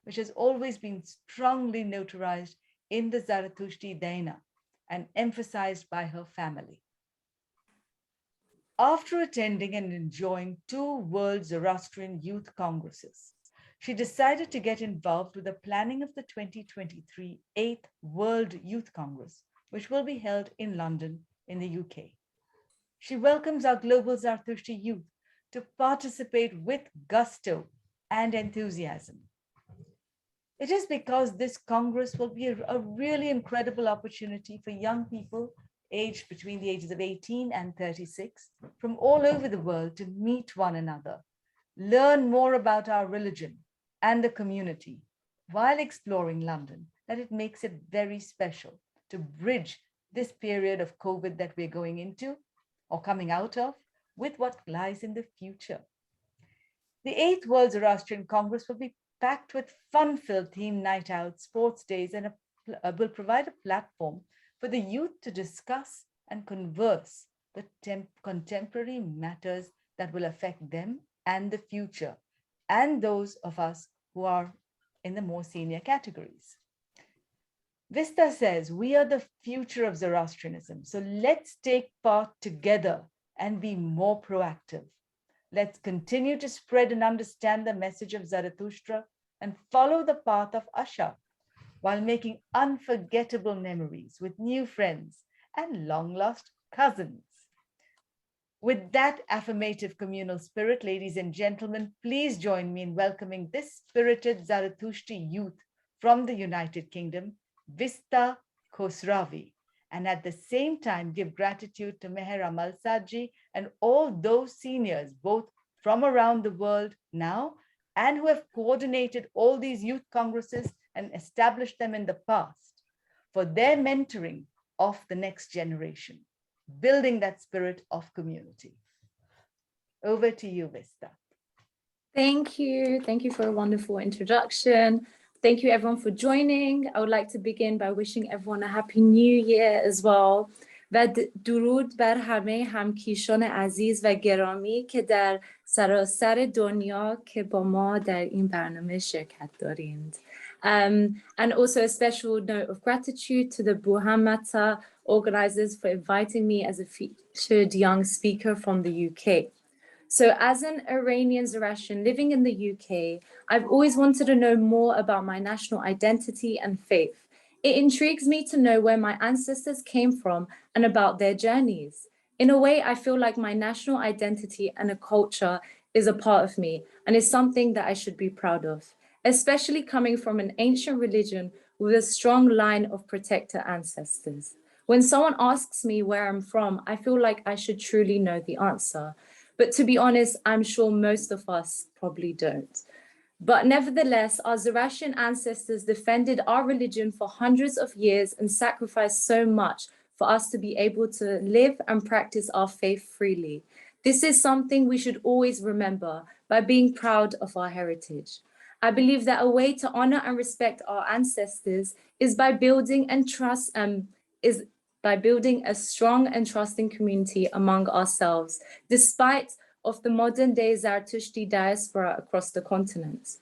which has always been strongly notarized in the Zarathushtri Dana and emphasized by her family. After attending and enjoying 2 World Zoroastrian Youth Congresses, she decided to get involved with the planning of the 2023 8th World Youth Congress, which will be held in London in the UK. She welcomes our global Zarathushtri youth to participate with gusto and enthusiasm. It is because this Congress will be a really incredible opportunity for young people aged between the ages of 18 and 36 from all over the world to meet one another, learn more about our religion and the community while exploring London, that it makes it very special to bridge this period of COVID that we're going into or coming out of with what lies in the future. The 8th World Zoroastrian Congress will be packed with fun-filled theme night out, sports days, and will provide a platform for the youth to discuss and converse the contemporary matters that will affect them and the future, and those of us who are in the more senior categories. Vista says, we are the future of Zoroastrianism, so let's take part together and be more proactive. Let's continue to spread and understand the message of Zarathustra and follow the path of Asha while making unforgettable memories with new friends and long-lost cousins. With that affirmative communal spirit, ladies and gentlemen, please join me in welcoming this spirited Zarathushtri youth from the United Kingdom, Vista Khosravi, and at the same time give gratitude to Meher Amal Sadji and all those seniors, both from around the world now and who have coordinated all these youth congresses and established them in the past, for their mentoring of the next generation, building that spirit of community. Over to you, Vista. Thank you. Thank you for a wonderful introduction. Thank you everyone for joining. I would like to begin by wishing everyone a happy new year as well. و درود بر همه همکیشان عزیز و گرامی که در سراسر دنیا که با ما در این برنامه شرکت دارید. And also a special note of gratitude to the Buhamata organizers for inviting me as a featured young speaker from the UK. So as an Iranian Zoroastrian living in the UK, I've always wanted to know more about my national identity and faith. It intrigues me to know where my ancestors came from and about their journeys. In a way, I feel like my national identity and a culture is a part of me and is something that I should be proud of, especially coming from an ancient religion with a strong line of protector ancestors. When someone asks me where I'm from, I feel like I should truly know the answer. But to be honest, I'm sure most of us probably don't. But nevertheless, our Zoroastrian ancestors defended our religion for hundreds of years and sacrificed so much for us to be able to live and practice our faith freely. This is something we should always remember by being proud of our heritage. I believe that a way to honor and respect our ancestors is by building a strong and trusting community among ourselves, despite of the modern day Zarathushtri diaspora across the continent.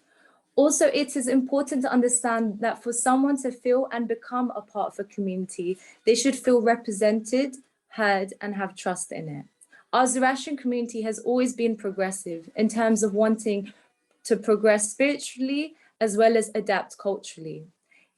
Also, it is important to understand that for someone to feel and become a part of a community, they should feel represented, heard, and have trust in it. Our Zoroastrian community has always been progressive in terms of wanting to progress spiritually as well as adapt culturally.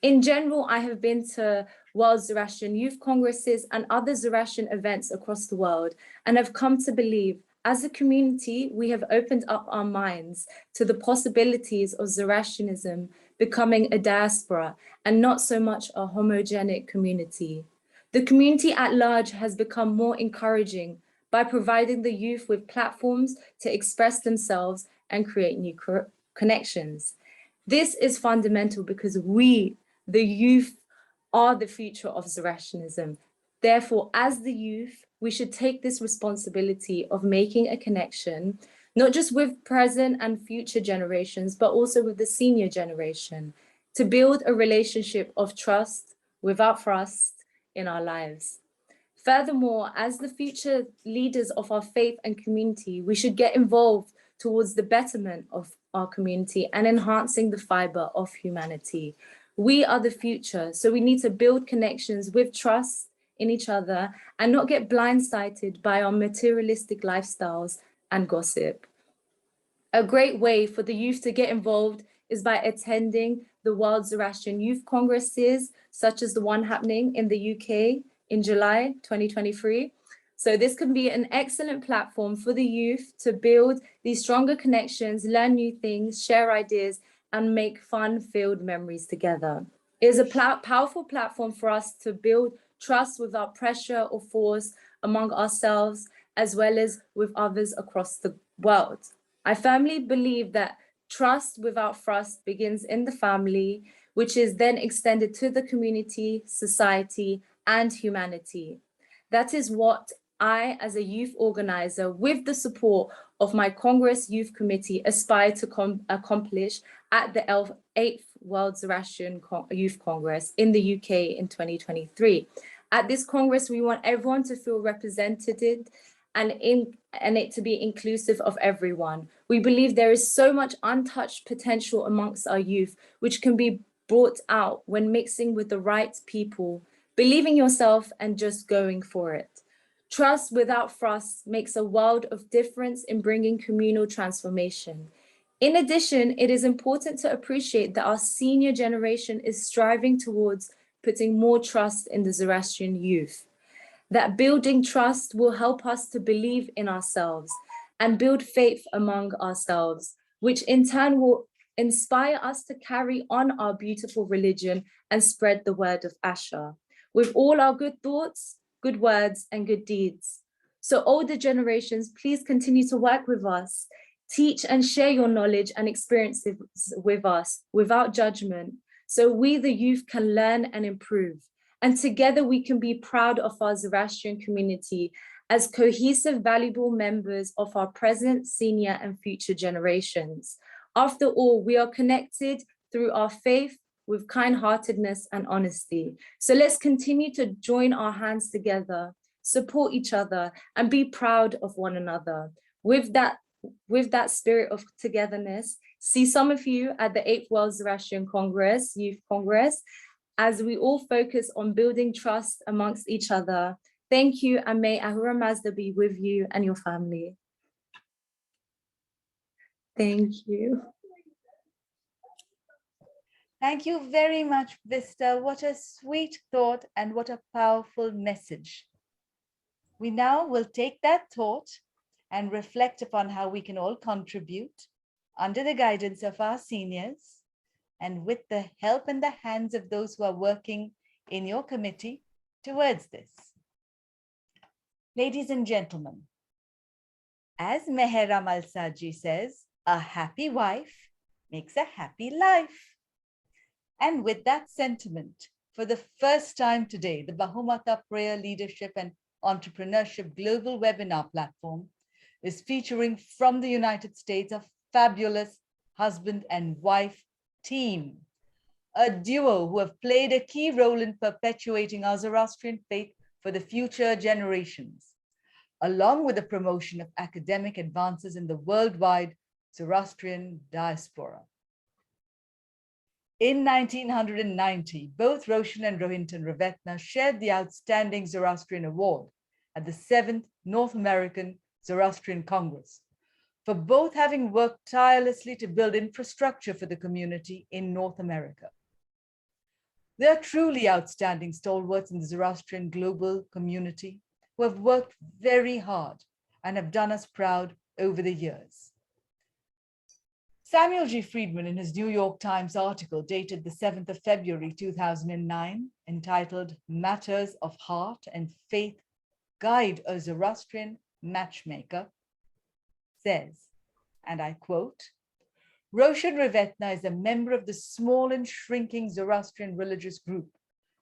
In general, I have been to World Zoroastrian Youth Congresses and other Zoroastrian events across the world and have come to believe as a community, we have opened up our minds to the possibilities of Zoroastrianism becoming a diaspora and not so much a homogenic community. The community at large has become more encouraging by providing the youth with platforms to express themselves and create new connections. This is fundamental because we, the youth, are the future of Zoroastrianism. Therefore, as the youth, we should take this responsibility of making a connection, not just with present and future generations, but also with the senior generation, to build a relationship of trust without trust in our lives. Furthermore, as the future leaders of our faith and community, we should get involved towards the betterment of our community and enhancing the fiber of humanity. We are the future, so we need to build connections with trust in each other and not get blindsided by our materialistic lifestyles and gossip. A great way for the youth to get involved is by attending the World Zoroastrian Youth Congresses, such as the one happening in the UK in July 2023. So this can be an excellent platform for the youth to build these stronger connections, learn new things, share ideas, and make fun-filled memories together. It is a powerful platform for us to build trust without pressure or force among ourselves, as well as with others across the world. I firmly believe that trust without trust begins in the family, which is then extended to the community, society, and humanity. That is what I, as a youth organizer, with the support of my Congress Youth Committee, aspire to accomplish at the 8th World Zoroastrian Youth Congress in the UK in 2023. At this Congress, we want everyone to feel represented and it to be inclusive of everyone. We believe there is so much untouched potential amongst our youth, which can be brought out when mixing with the right people, believing yourself and just going for it. Trust without trust makes a world of difference in bringing communal transformation. In addition, it is important to appreciate that our senior generation is striving towards putting more trust in the Zoroastrian youth. That building trust will help us to believe in ourselves and build faith among ourselves, which in turn will inspire us to carry on our beautiful religion and spread the word of Asha with all our good thoughts, good words, and good deeds. So older generations, please continue to work with us, teach and share your knowledge and experiences with us without judgment, so we the youth can learn and improve. And together we can be proud of our Zoroastrian community as cohesive, valuable members of our present, senior, and future generations. After all, we are connected through our faith with kind-heartedness and honesty. So let's continue to join our hands together, support each other, and be proud of one another. With that spirit of togetherness, see some of you at the 8th World Zoroastrian Congress, Youth Congress, as we all focus on building trust amongst each other. Thank you, and may Ahura Mazda be with you and your family. Thank you. Thank you very much, Vista. What a sweet thought and what a powerful message. We now will take that thought and reflect upon how we can all contribute under the guidance of our seniors and with the help and the hands of those who are working in your committee towards this. Ladies and gentlemen, As Meher Malsaji says, a happy wife makes a happy life. And with that sentiment, for the first time today, the Bahumata Prayer Leadership and Entrepreneurship Global Webinar Platform is featuring from the United States a fabulous husband and wife team, a duo who have played a key role in perpetuating our Zoroastrian faith for the future generations, along with the promotion of academic advances in the worldwide Zoroastrian diaspora. In 1990, both Roshan and Rohinton Rivetna shared the Outstanding Zoroastrian Award at the 7th North American Zoroastrian Congress, for both having worked tirelessly to build infrastructure for the community in North America. They are truly outstanding stalwarts in the Zoroastrian global community who have worked very hard and have done us proud over the years. Samuel G. Friedman, in his New York Times article dated the 7th of February 2009, entitled Matters of Heart and Faith Guide a Zoroastrian Matchmaker, says, and I quote, Roshan Rivetna is a member of the small and shrinking Zoroastrian religious group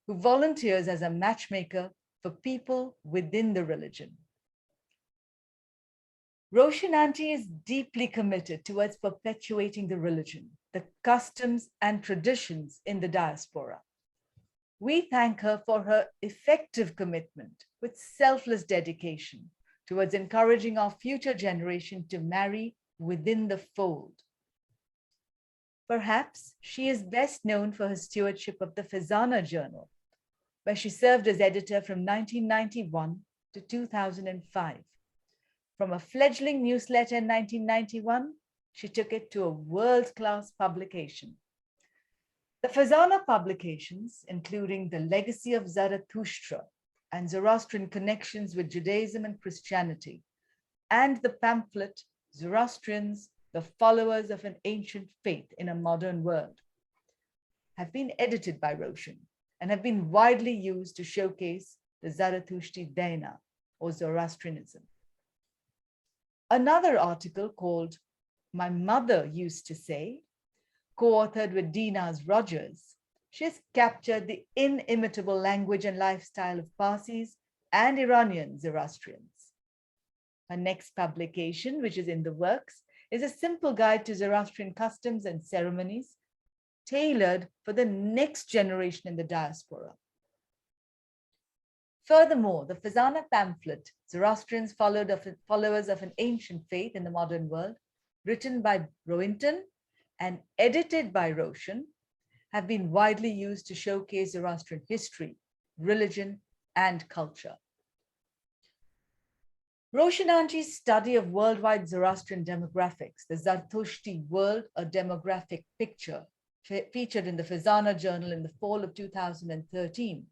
who volunteers as a matchmaker for people within the religion. Roshan Auntie is deeply committed towards perpetuating the religion, the customs and traditions in the diaspora. We thank her for her effective commitment with selfless dedication towards encouraging our future generation to marry within the fold. Perhaps she is best known for her stewardship of the Fazana Journal, where she served as editor from 1991 to 2005. From a fledgling newsletter in 1991, she took it to a world-class publication. The Fazana publications, including The Legacy of Zarathustra and Zoroastrian Connections with Judaism and Christianity, and the pamphlet Zoroastrians, the Followers of an Ancient Faith in a Modern World, have been edited by Roshan and have been widely used to showcase the Zarathushti Daina, or Zoroastrianism. Another article called My Mother Used to Say, co-authored with Dinas Rogers, she has captured the inimitable language and lifestyle of Parsis and Iranian Zoroastrians. Her next publication, which is in the works, is a simple guide to Zoroastrian customs and ceremonies, tailored for the next generation in the diaspora. Furthermore, the Fazana pamphlet, Zoroastrians Followers of an Ancient Faith in the Modern World, written by Rohinton and edited by Roshan, have been widely used to showcase Zoroastrian history, religion, and culture. Roshan Auntie's study of worldwide Zoroastrian demographics, the Zartushti World, a Demographic Picture, featured in the Fazana Journal in the fall of 2013,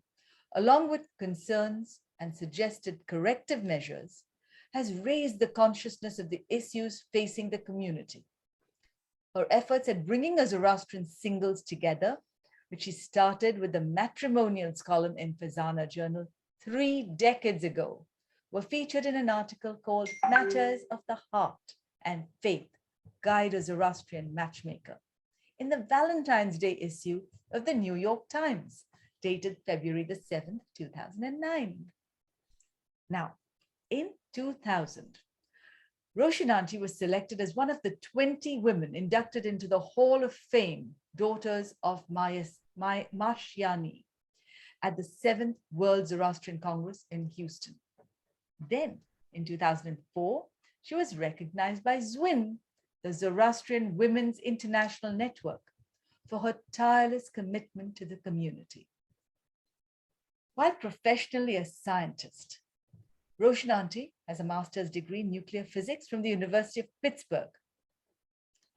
along with concerns and suggested corrective measures, has raised the consciousness of the issues facing the community. Her efforts at bringing a Zoroastrian singles together, which she started with the matrimonials column in Fazana Journal 3 decades ago, were featured in an article called Matters of the Heart and Faith, Guide a Zoroastrian Matchmaker, in the Valentine's Day issue of the New York Times, dated February the 7th, 2009. Now, in 2000, Roshan Auntie was selected as one of the 20 women inducted into the Hall of Fame, Daughters of Mashyani, at the 7th World Zoroastrian Congress in Houston. Then, in 2004, she was recognized by ZWIN, the Zoroastrian Women's International Network, for her tireless commitment to the community. While professionally a scientist, Roshan Auntie has a master's degree in nuclear physics from the University of Pittsburgh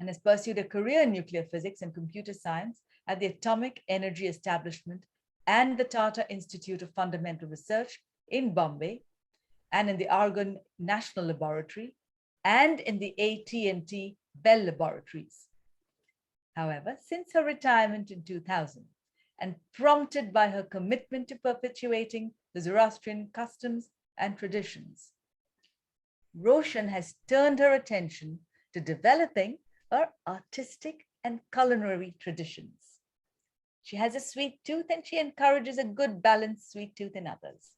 and has pursued a career in nuclear physics and computer science at the Atomic Energy Establishment and the Tata Institute of Fundamental Research in Bombay, and in the Argonne National Laboratory, and in the AT&T Bell Laboratories. However, since her retirement in 2000, and prompted by her commitment to perpetuating the Zoroastrian customs and traditions, Roshan has turned her attention to developing her artistic and culinary traditions. She has a sweet tooth and she encourages a good balanced sweet tooth in others.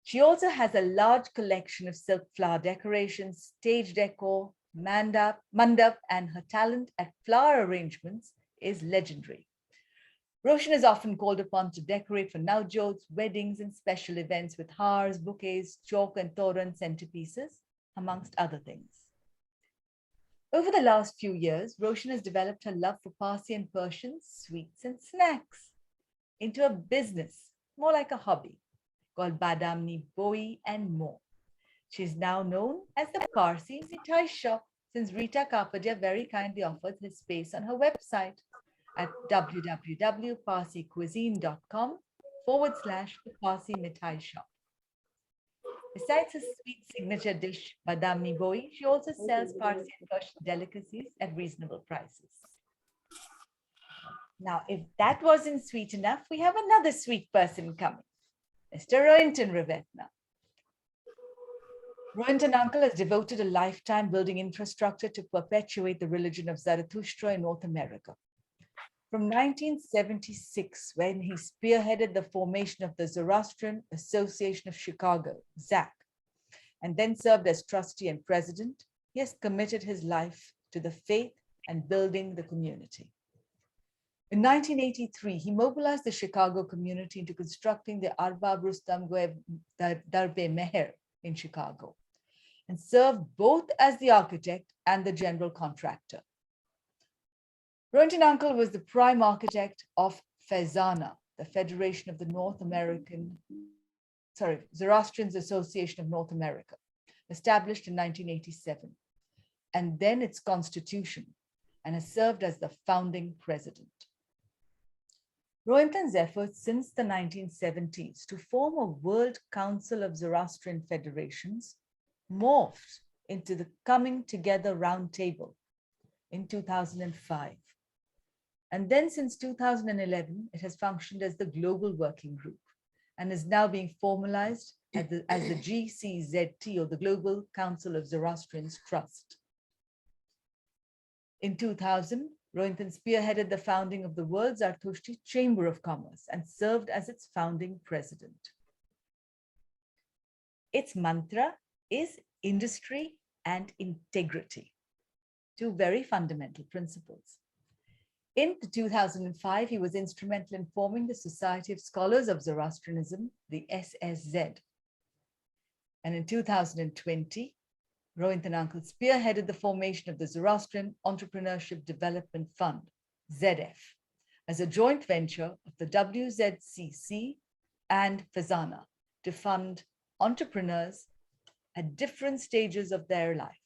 She also has a large collection of silk flower decorations, stage decor, mandap, and her talent at flower arrangements is legendary. Roshan is often called upon to decorate for navjots, weddings, and special events with hars, bouquets, chalk, and toran centerpieces, amongst other things. Over the last few years, Roshan has developed her love for Parsi and Persian sweets and snacks into a business, more like a hobby, called Badamni Boi and more. She is now known as the Parsi Mithai Shop since Rita Kapadia very kindly offered his space on her website at www.parsicuisine.com/the Parsi Mithai Shop. Besides her sweet signature dish, Badamni Boi, she also sells Parsi and Persian delicacies at reasonable prices. Now, if that wasn't sweet enough, we have another sweet person coming, Mr. Rohinton Rivetna. Rohinton uncle has devoted a lifetime building infrastructure to perpetuate the religion of Zarathustra in North America. From 1976, when he spearheaded the formation of the Zoroastrian Association of Chicago, ZAC, and then served as trustee and president, he has committed his life to the faith and building the community. In 1983, he mobilized the Chicago community into constructing the Arbab Rustam Goeb Darbe Meher in Chicago and served both as the architect and the general contractor. Rohinton uncle was the prime architect of Fezana, the Federation of the Zoroastrians Association of North America, established in 1987, and then its constitution, and has served as the founding president. Rohinton's efforts since the 1970s to form a World Council of Zoroastrian Federations morphed into the Coming Together Roundtable in 2005. And then since 2011, it has functioned as the Global Working Group and is now being formalized as the GCZT, or the Global Council of Zoroastrians Trust. In 2000, Rohinton spearheaded the founding of the World Zartushti Chamber of Commerce and served as its founding president. Its mantra is industry and integrity, two very fundamental principles. In 2005, he was instrumental in forming the Society of Scholars of Zoroastrianism, the SSZ. And in 2020, Rohinton uncle spearheaded the formation of the Zoroastrian Entrepreneurship Development Fund, ZF, as a joint venture of the WZCC and Fezana to fund entrepreneurs at different stages of their life.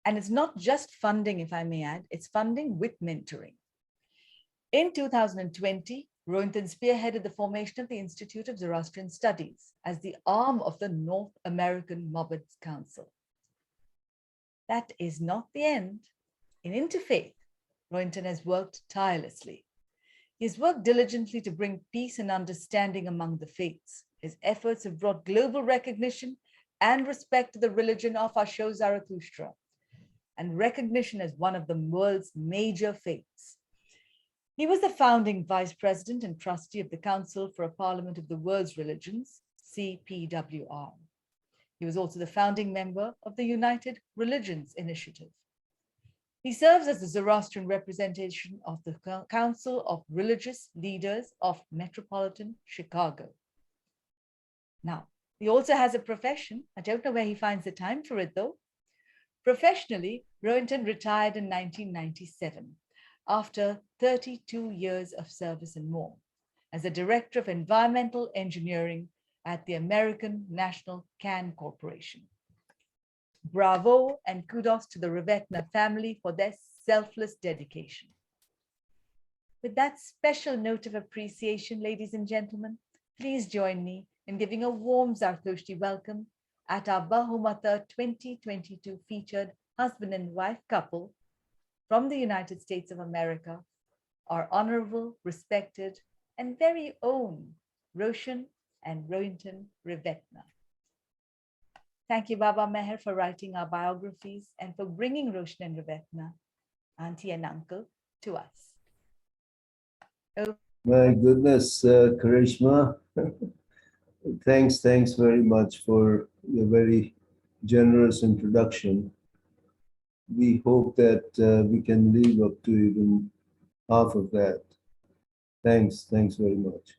And it's not just funding, if I may add, it's funding with mentoring. In 2020, Rohinton spearheaded the formation of the Institute of Zoroastrian Studies as the arm of the North American Mobbed Council. That is not the end. In interfaith, Rohinton has worked tirelessly. He has worked diligently to bring peace and understanding among the faiths. His efforts have brought global recognition and respect to the religion of Asho Zarathustra, and recognition as one of the world's major faiths. He was the founding vice president and trustee of the Council for a Parliament of the World's Religions, CPWR. He was also the founding member of the United Religions Initiative. He serves as the Zoroastrian representation of the Council of Religious Leaders of Metropolitan Chicago. Now, he also has a profession. I don't know where he finds the time for it, though. Professionally, Rohinton retired in 1997 after 32 years of service and more as the Director of Environmental Engineering at the American National Can Corporation. Bravo and kudos to the Rivetna family for their selfless dedication. With that special note of appreciation, ladies and gentlemen, please join me in giving a warm Zartushti welcome at our Bahumata 2022 featured husband and wife couple from the United States of America, our honorable, respected, and very own Roshan and Rohinton Rivetna. Thank you, Baba Meher, for writing our biographies and for bringing Roshan and Rivetna, auntie and uncle, to us. My goodness, Karishma, thanks very much for your very generous introduction. We hope that we can live up to even half of that. Thanks very much.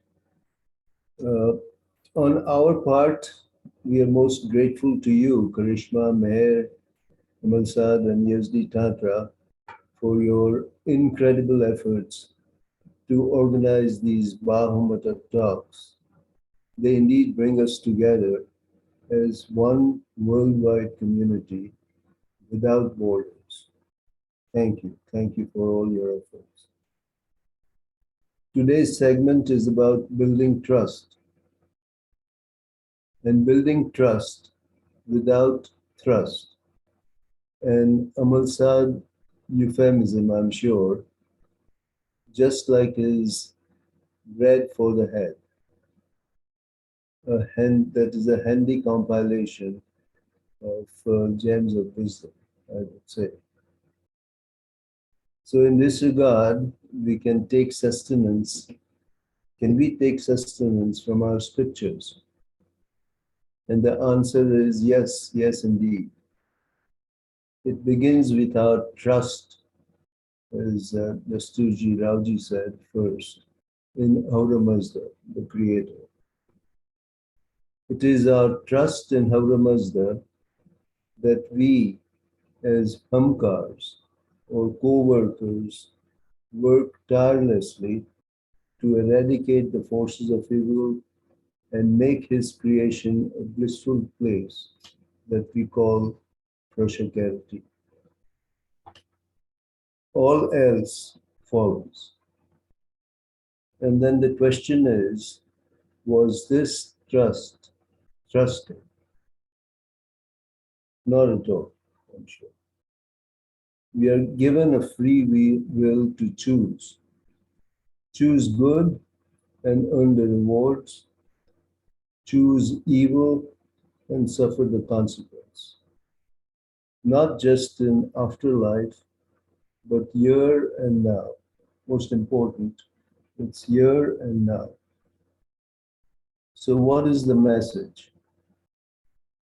On our part, we are most grateful to you, Karishma, Meher, Amalsad, and Yazdi Tantra, for your incredible efforts to organize these Bahumata talks. They indeed bring us together as one worldwide community without borders. Thank you. Thank you for all your efforts. Today's segment is about building trust. And building trust without thrust. An Amalsad euphemism, I'm sure, just like is bread for the head. That is a handy compilation of gems of wisdom, I would say. So in this regard, we can take sustenance. Can we take sustenance from our scriptures? And the answer is yes, yes indeed. It begins with our trust, as Dasturji Ravji said first, in Aura Mazda, the Creator. It is our trust in Aura Mazda that we, as Hamkars or co-workers, work tirelessly to eradicate the forces of evil and make his creation a blissful place that we call prosperity. All else follows. And then the question is, was this trusting? Not at all, I'm sure. We are given a free will to choose. Choose good and earn the rewards. Choose evil and suffer the consequence. Not just in afterlife, but here and now. Most important, it's here and now. So what is the message?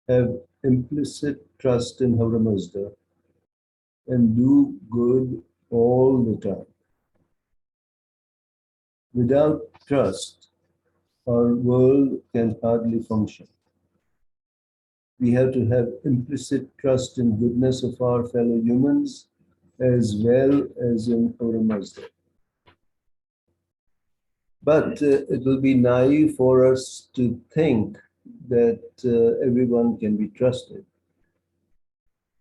Have implicit trust in Aura Mazda and do good all the time. Without trust, our world can hardly function. We have to have implicit trust in goodness of our fellow humans as well as in Aura Mazda. But it will be naive for us to think that everyone can be trusted.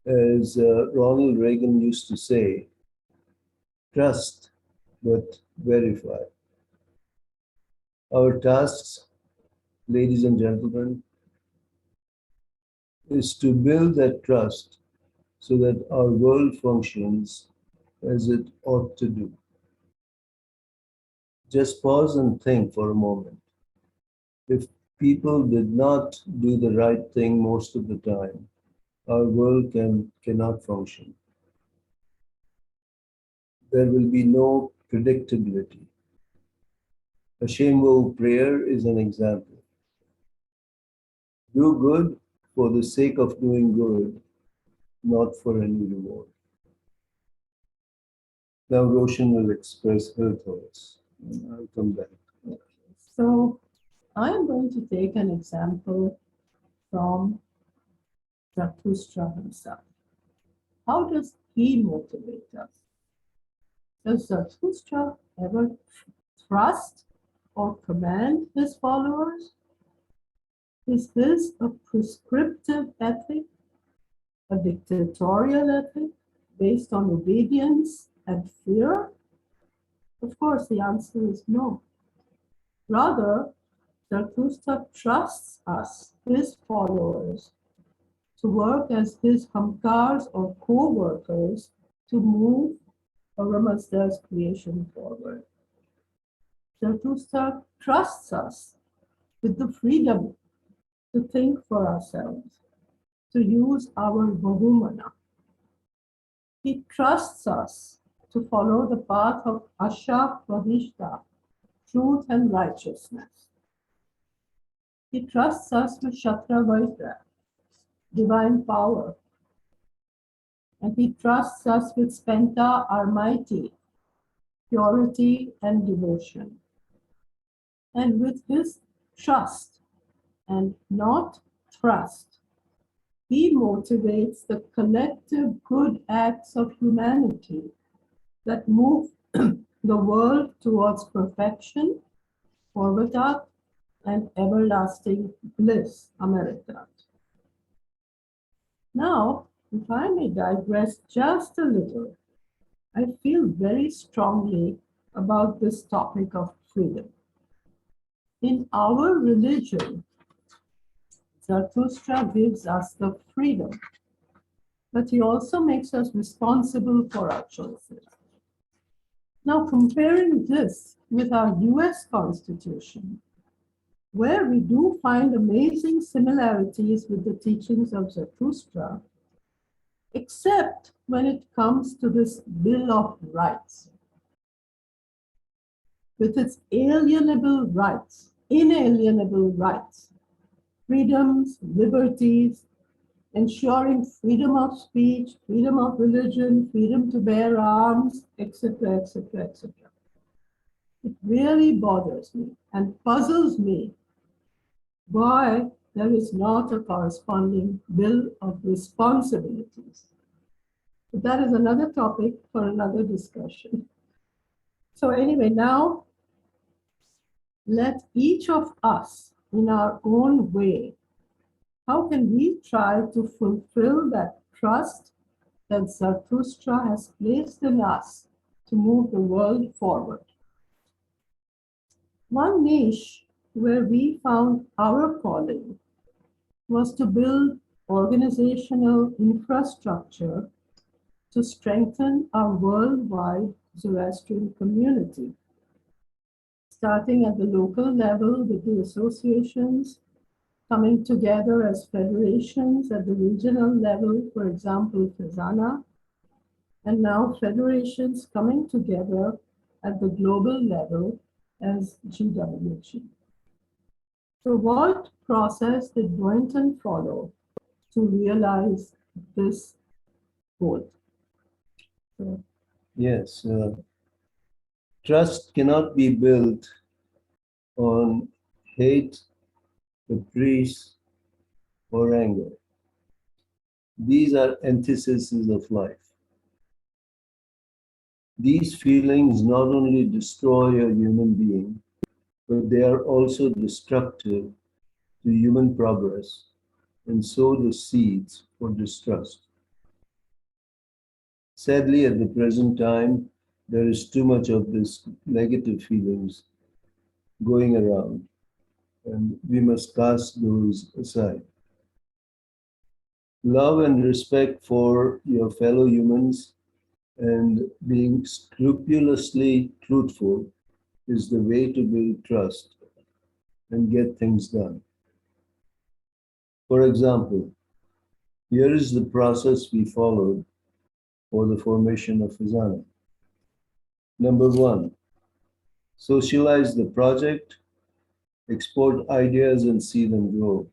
As Ronald Reagan used to say, trust but verify. Our tasks, ladies and gentlemen, is to build that trust so that our world functions as it ought to do. Just pause and think for a moment. If people did not do the right thing most of the time, our world cannot function. There will be no predictability. A Shemvo prayer is an example. Do good for the sake of doing good, not for any reward. Now Roshan will express her thoughts. I'll come back. So I am going to take an example from Zarathustra himself. How does he motivate us? Does Zarathustra ever trust or command his followers? Is this a prescriptive ethic, a dictatorial ethic based on obedience and fear? Of course, the answer is no. Rather, Zarathustra trusts us, his followers, to work as his hamkars or co-workers to move Aura Mazda's creation forward. Zarathustra trusts us with the freedom to think for ourselves, to use our Bahumana. He trusts us to follow the path of Asha Pradishta, truth and righteousness. He trusts us with Shatra Vaitra, divine power. And he trusts us with Spenta, our mighty, purity and devotion. And with his trust and not thrust, he motivates the collective good acts of humanity that move the world towards perfection, Purvatat, and everlasting bliss, Amritat. Now, if I may digress just a little, I feel very strongly about this topic of freedom. In our religion, Zarathustra gives us the freedom, but he also makes us responsible for our choices. Now, comparing this with our US Constitution, where we do find amazing similarities with the teachings of Zarathustra, except when it comes to this Bill of Rights, with its alienable rights, inalienable rights, freedoms, liberties, ensuring freedom of speech, freedom of religion, freedom to bear arms, etc., etc., etc. It really bothers me and puzzles me why there is not a corresponding bill of responsibilities. But that is another topic for another discussion. So anyway, now let each of us in our own way, how can we try to fulfill that trust that Zarathustra has placed in us to move the world forward? One niche where we found our calling was to build organizational infrastructure to strengthen our worldwide Zoroastrian community, starting at the local level with the associations, coming together as federations at the regional level, for example, Fezana, and now federations coming together at the global level as GWG. So what process did Rohinton follow to realize this goal? So, Yes, trust cannot be built on hate, caprice, or anger. These are antitheses of life. These feelings not only destroy a human being, but they are also destructive to human progress and sow the seeds for distrust. Sadly, at the present time, there is too much of this negative feelings going around, and we must cast those aside. Love and respect for your fellow humans and being scrupulously truthful is the way to build trust and get things done. For example, here is the process we followed for the formation of Fezana. Number one, socialize the project, export ideas and see them grow.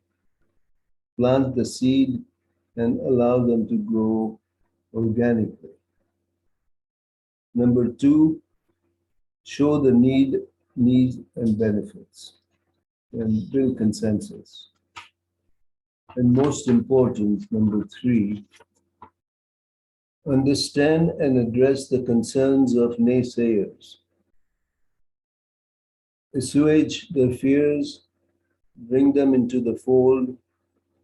Plant the seed and allow them to grow organically. Number two, show the needs and benefits and build consensus. And most important, number three, understand and address the concerns of naysayers. Assuage their fears, bring them into the fold,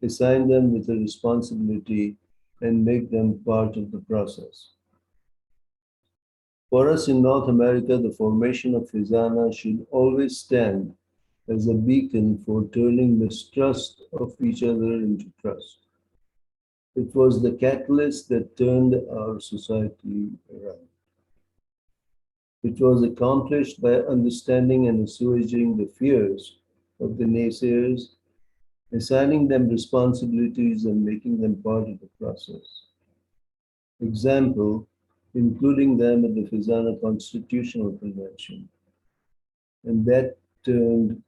assign them with a responsibility, and make them part of the process. For us in North America, the formation of Fezana should always stand as a beacon for turning mistrust of each other into trust. It was the catalyst that turned our society around. It was accomplished by understanding and assuaging the fears of the naysayers assigning them responsibilities and making them part of the process. Example, including them at the Fizana Constitutional Convention. And that turned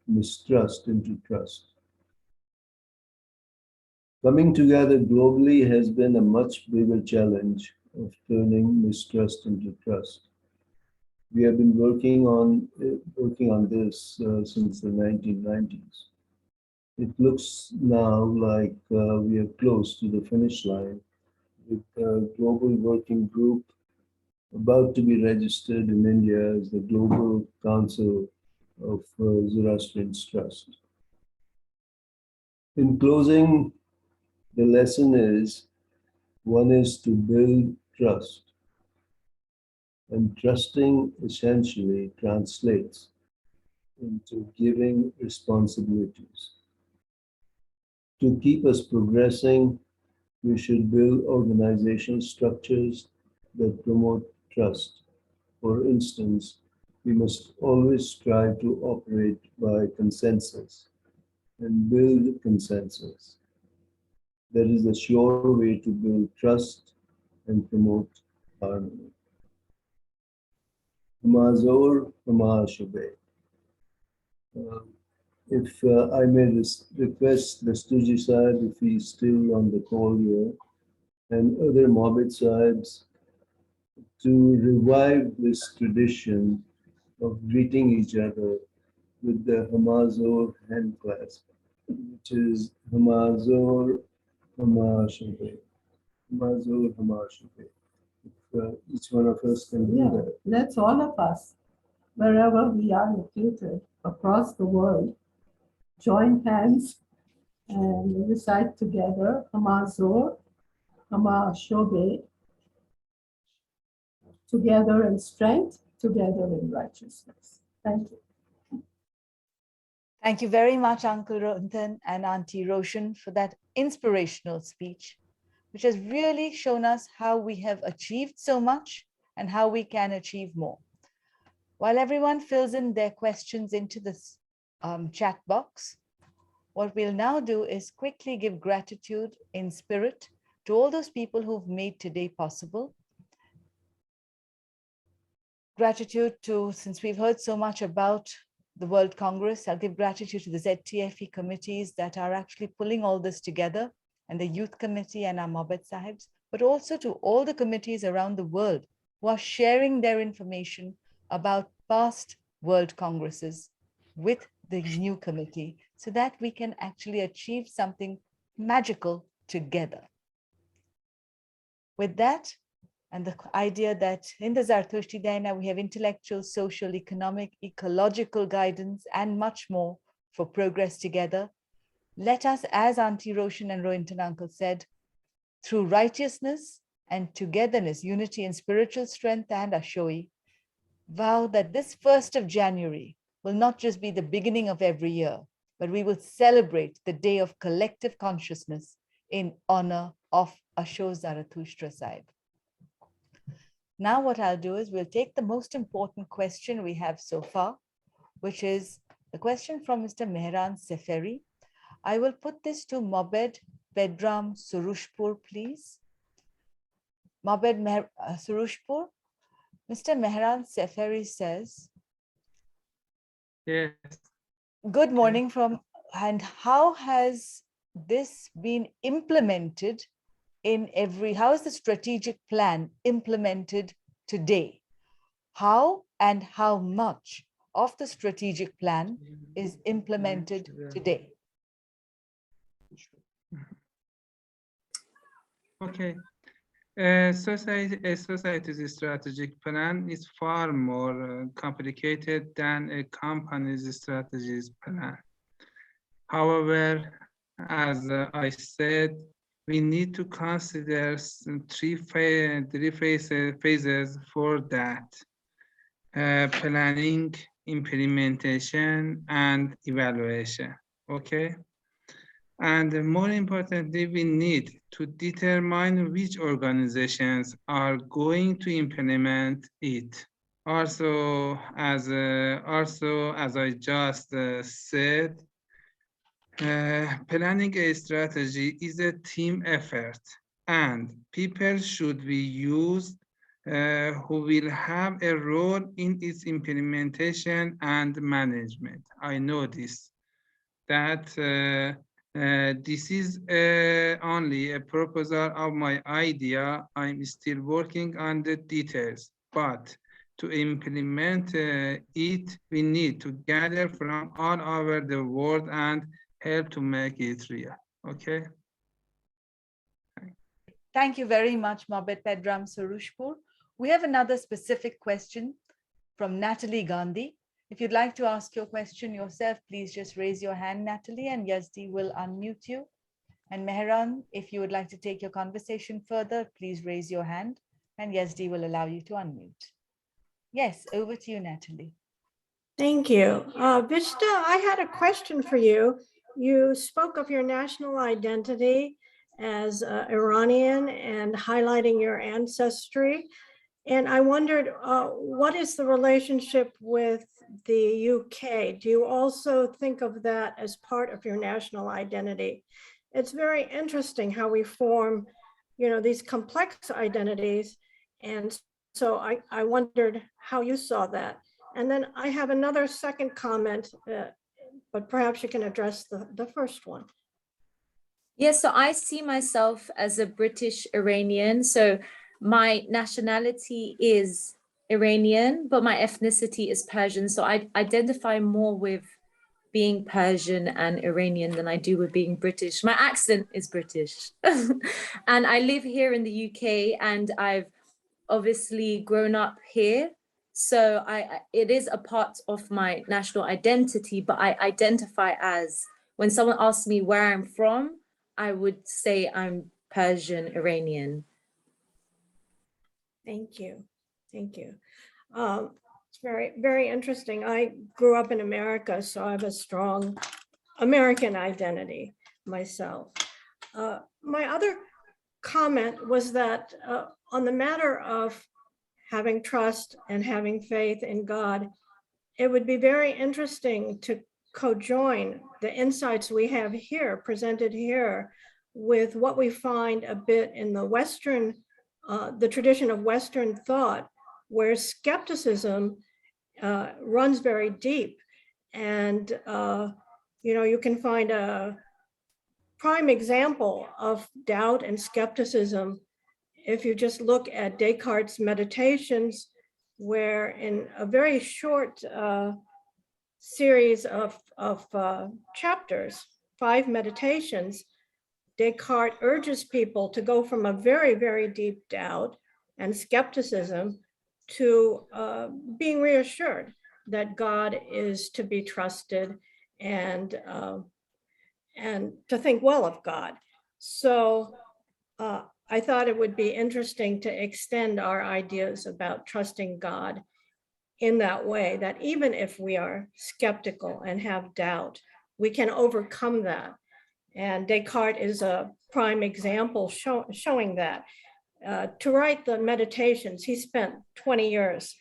mistrust into trust. Coming together globally has been a much bigger challenge of turning mistrust into trust. We have been working on this since the 1990s. It looks now like we are close to the finish line with the global working group about to be registered in India as the Global Council of Zoroastrians Trust. In closing, the lesson is, one is to build trust. And trusting essentially translates into giving responsibilities. To keep us progressing, we should build organizational structures that promote trust. For instance, we must always strive to operate by consensus and build consensus. That is a sure way to build trust and promote harmony. Hamazor Hamashabe. If I may request Dasturji Sahib, if he's still on the call here, and other Mohammed Sahibs, to revive this tradition of greeting each other with the Hamazor hand clasp, which is Hamazor Hamashabe. Hamazor Hamashabe. Each one of us can do that. Let's all of us, wherever we are located across the world, join hands and recite together Hamazor, Hamashobe, together in strength, together in righteousness. Thank you. Thank you very much, Uncle Rohinton and Auntie Roshan, for that inspirational speech, which has really shown us how we have achieved so much and how we can achieve more. While everyone fills in their questions into this chat box, what we'll now do is quickly give gratitude in spirit to all those people who've made today possible. Gratitude to, since we've heard so much about the World Congress, I'll give gratitude to the ZTFE committees that are actually pulling all this together, and the Youth Committee and our Mohammed Sahibs, but also to all the committees around the world who are sharing their information about past World Congresses with the new committee so that we can actually achieve something magical together. With that, and the idea that in the Zartushti Dana, we have intellectual, social, economic, ecological guidance, and much more for progress together, let us, as Auntie Roshan and Rohinton Uncle said, through righteousness and togetherness, unity and spiritual strength and Ashoi, vow that this 1st of January will not just be the beginning of every year, but we will celebrate the day of collective consciousness in honor of Asho Zarathustra Sahib. Now what I'll do is we'll take the most important question we have so far, which is the question from Mr. Mehran Seferi. I will put this to Mobed Pedram Soroushpoor, please. Mobed Soroushpoor. Mr. Mehran Seferi says, Yes. good morning from, and how has this been implemented in how is the strategic plan implemented today? How and how much of the strategic plan is implemented today? Okay. A society's strategic plan is far more complicated than a company's strategic plan. However, as I said, we need to consider three phases for that: planning, implementation, and evaluation. Okay. And more importantly, we need to determine which organizations are going to implement it. Also, as I just said, Planning a strategy is a team effort, and people should be used who will have a role in its implementation and management. I know this, that this is only a proposal of my idea. I'm still working on the details, but to implement it, we need to gather from all over the world and help to make it real. Okay. Thank you very much, Mabed Pedram Soroushpoor. We have another specific question from Natalie Gandhi. If you'd like to ask your question yourself, please just raise your hand, Natalie, and Yazdi will unmute you. And Mehran, if you would like to take your conversation further, please raise your hand and Yazdi will allow you to unmute. Yes, over to you, Natalie. Thank you. Vista, I had a question for you. You spoke of your national identity as Iranian and highlighting your ancestry. And I wondered, what is the relationship with the UK? Do you also think of that as part of your national identity? It's very interesting how we form, these complex identities. And so I wondered how you saw that. And then I have another second comment, but perhaps you can address the first one. Yes, so I see myself as a British Iranian. So my nationality is Iranian, but my ethnicity is Persian. So I identify more with being Persian and Iranian than I do with being British. My accent is British. And I live here in the UK and I've obviously grown up here. So it is a part of my national identity, but I identify as, when someone asks me where I'm from, I would say I'm Persian Iranian. Thank you. Thank you. It's very, very interesting. I grew up in America, so I have a strong American identity myself. My other comment was that on the matter of having trust and having faith in God, it would be very interesting to co-join the insights we have here, presented here, with what we find a bit in the Western, the tradition of Western thought, where skepticism runs very deep. And, you can find a prime example of doubt and skepticism if you just look at Descartes' meditations, where in a very short series of chapters, 5 meditations, Descartes urges people to go from a very, very deep doubt and skepticism to being reassured that God is to be trusted and to think well of God. So I thought it would be interesting to extend our ideas about trusting God in that way, that even if we are skeptical and have doubt, we can overcome that. And Descartes is a prime example showing that. To write the meditations, he spent 20 years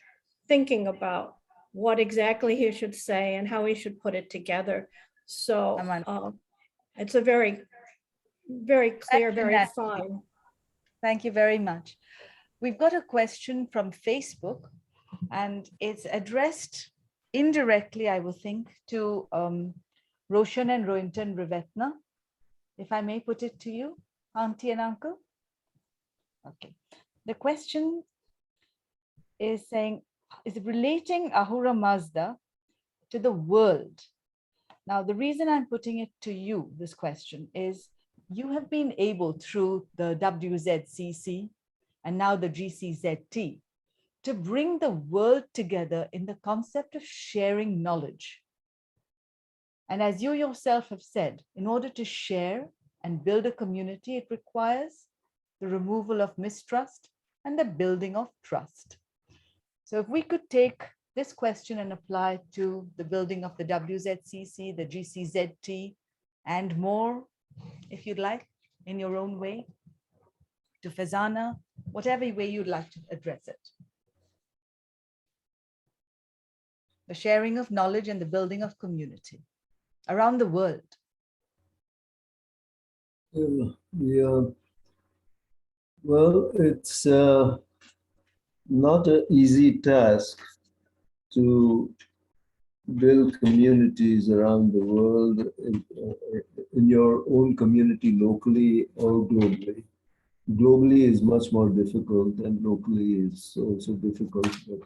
thinking about what exactly he should say and how he should put it together. So it's a very, very clear, very fine. Thank you very much. We've got a question from Facebook, and it's addressed indirectly, I would think, to Roshan and Rohinton Rivetna. If I may put it to you, Auntie and Uncle. Okay. The question is saying, is relating Ahura Mazda to the world. Now, the reason I'm putting it to you, this question, is you have been able through the WZCC and now the GCZT to bring the world together in the concept of sharing knowledge. And as you yourself have said, in order to share and build a community, it requires the removal of mistrust and the building of trust. So if we could take this question and apply it to the building of the WZCC, the GCZT, and more, if you'd like, in your own way, to Fazana, whatever way you'd like to address it. The sharing of knowledge and the building of community around the world. Yeah. Well, it's not an easy task to build communities around the world in your own community, locally or globally. Globally is much more difficult, and locally is also difficult, but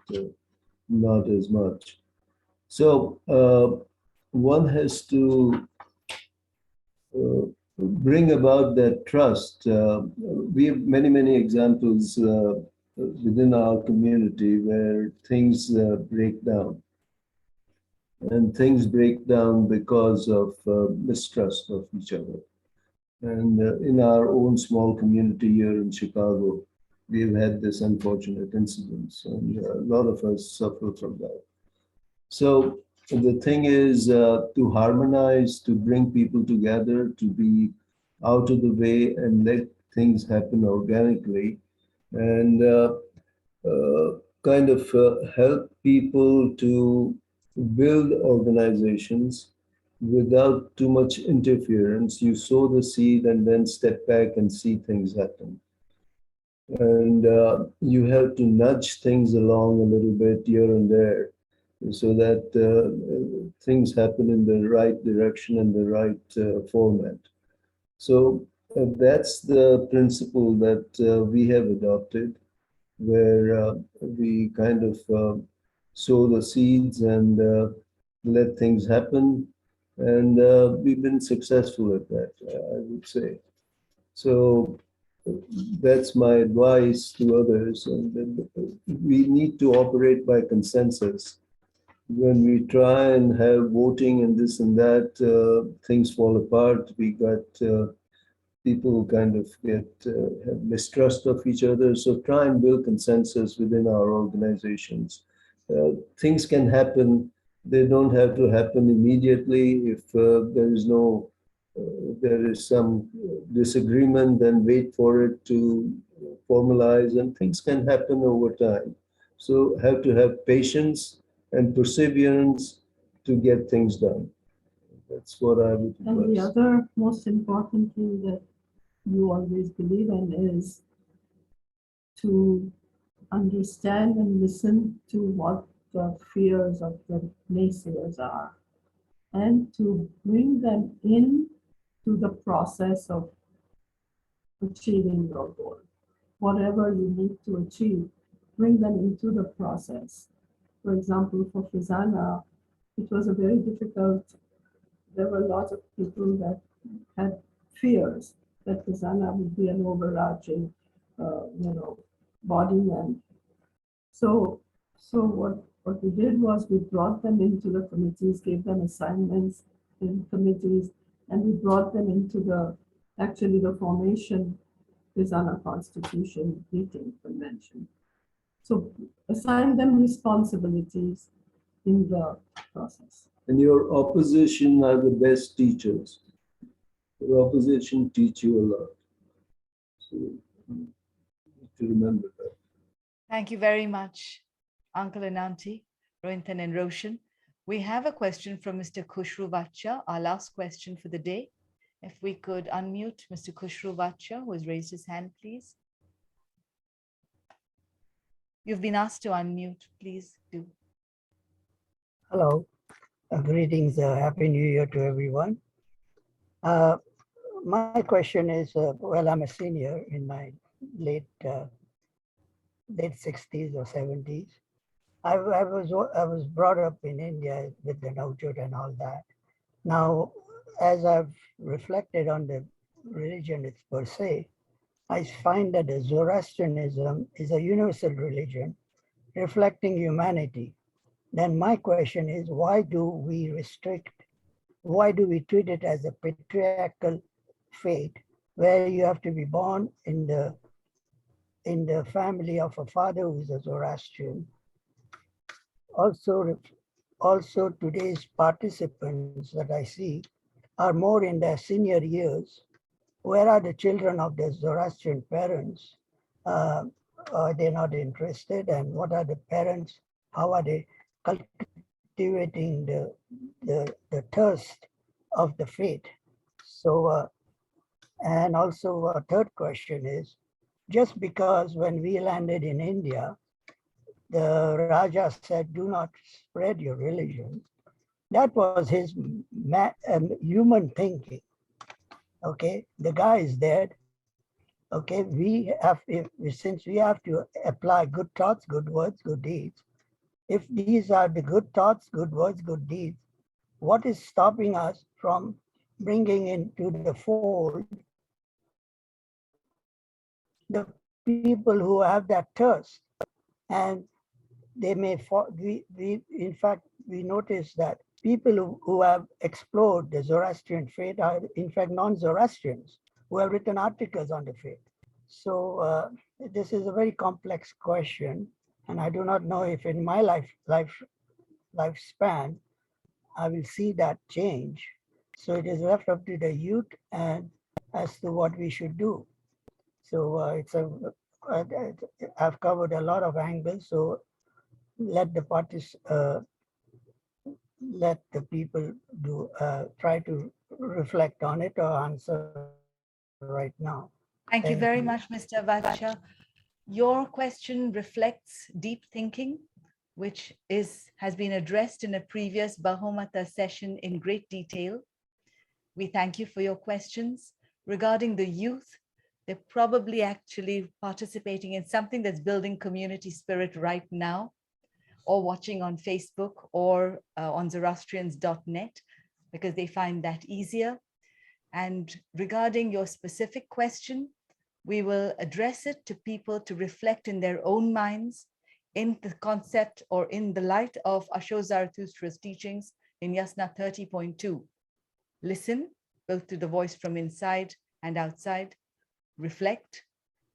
not as much. So one has to bring about that trust. We have many, many examples within our community where things break down. And things break down because of mistrust of each other. And in our own small community here in Chicago, we've had this unfortunate incident, and a lot of us suffer from that. So the thing is to harmonize, to bring people together, to be out of the way and let things happen organically, and kind of help people to build organizations without too much interference. You sow the seed and then step back and see things happen. And you have to nudge things along a little bit here and there so that things happen in the right direction and the right format. So that's the principle that we have adopted, where we kind of sow the seeds and let things happen. And we've been successful at that, I would say. So that's my advice to others. And we need to operate by consensus. When we try and have voting and this and that, things fall apart. We got people kind of have mistrust of each other. So try and build consensus within our organizations. Things can happen. They don't have to happen immediately. If there is some disagreement, then wait for it to formalize, and things can happen over time. So have to have patience and perseverance to get things done. That's what I would advise. And the other most important thing that you always believe in is to understand and listen to what the fears of the naysayers are, and to bring them in to the process of achieving your goal. Whatever you need to achieve, bring them into the process. For example, for Fizana, it was a very difficult, there were lots of people that had fears that Fizana would be an overarching, body. And so what we did was we brought them into the committees, gave them assignments in committees, and we brought them into the formation Fizana Constitution meeting convention. So assign them responsibilities in the process. And your opposition are the best teachers. Your opposition teach you a lot. So you need to remember that. Thank you very much, Uncle and Auntie, Rohinton and Roshan. We have a question from Mr. Khushru Vacha, our last question for the day. If we could unmute Mr. Khushru Vacha, who has raised his hand, please. You've been asked to unmute, please do. Hello, greetings, Happy New Year to everyone. My question is, well, I'm a senior in my late 60s or 70s. I was brought up in India with the Naujut and all that. Now, as I've reflected on the religion it's per se, I find that the Zoroastrianism is a universal religion reflecting humanity. Then my question is, why do we treat it as a patriarchal fate where you have to be born in the family of a father who is a Zoroastrian? Also today's participants that I see are more in their senior years. Where are the children of the Zoroastrian parents? Are they not interested? And what are the parents? How are they cultivating the thirst of the faith? So And also a third question is, just because when we landed in India, the Raja said, do not spread your religion. That was his human thinking. Okay, the guy is dead. Okay, since we have to apply good thoughts, good words, good deeds. If these are the good thoughts, good words, good deeds, what is stopping us from bringing into the fold the people who have that thirst? And they may, in fact, we notice that people who have explored the Zoroastrian faith are in fact non-Zoroastrians who have written articles on the faith. So this is a very complex question, and I do not know if in my lifespan I will see that change. So it is left up to the youth and as to what we should do. So I've covered a lot of angles. So let the people try to reflect on it or answer right now. Thank you very much, Mr. Vacha. Your question reflects deep thinking, which has been addressed in a previous Bahumata session in great detail. We thank you for your questions. Regarding the youth, they're probably actually participating in something that's building community spirit right now, or watching on Facebook or on Zoroastrians.net, because they find that easier. And regarding your specific question, we will address it to people to reflect in their own minds in the concept or in the light of Asho Zarathustra's teachings in Yasna 30.2. Listen both to the voice from inside and outside, reflect,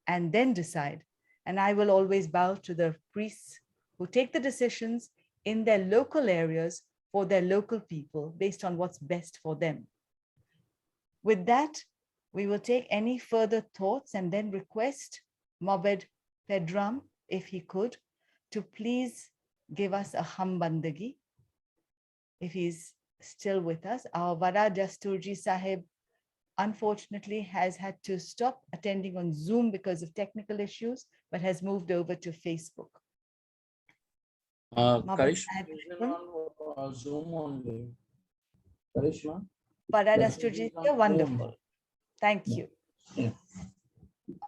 and then decide. And I will always bow to the priests who take the decisions in their local areas for their local people based on what's best for them. With that, we will take any further thoughts and then request Mobed Pedram, if he could, to please give us a hambandagi, if he's still with us. Our Vada Dasturji Sahib, unfortunately, has had to stop attending on Zoom because of technical issues, but has moved over to Facebook. Karishma, Zoom only. Karishma? Vada Dasturji, wonderful. Thank you. Yeah.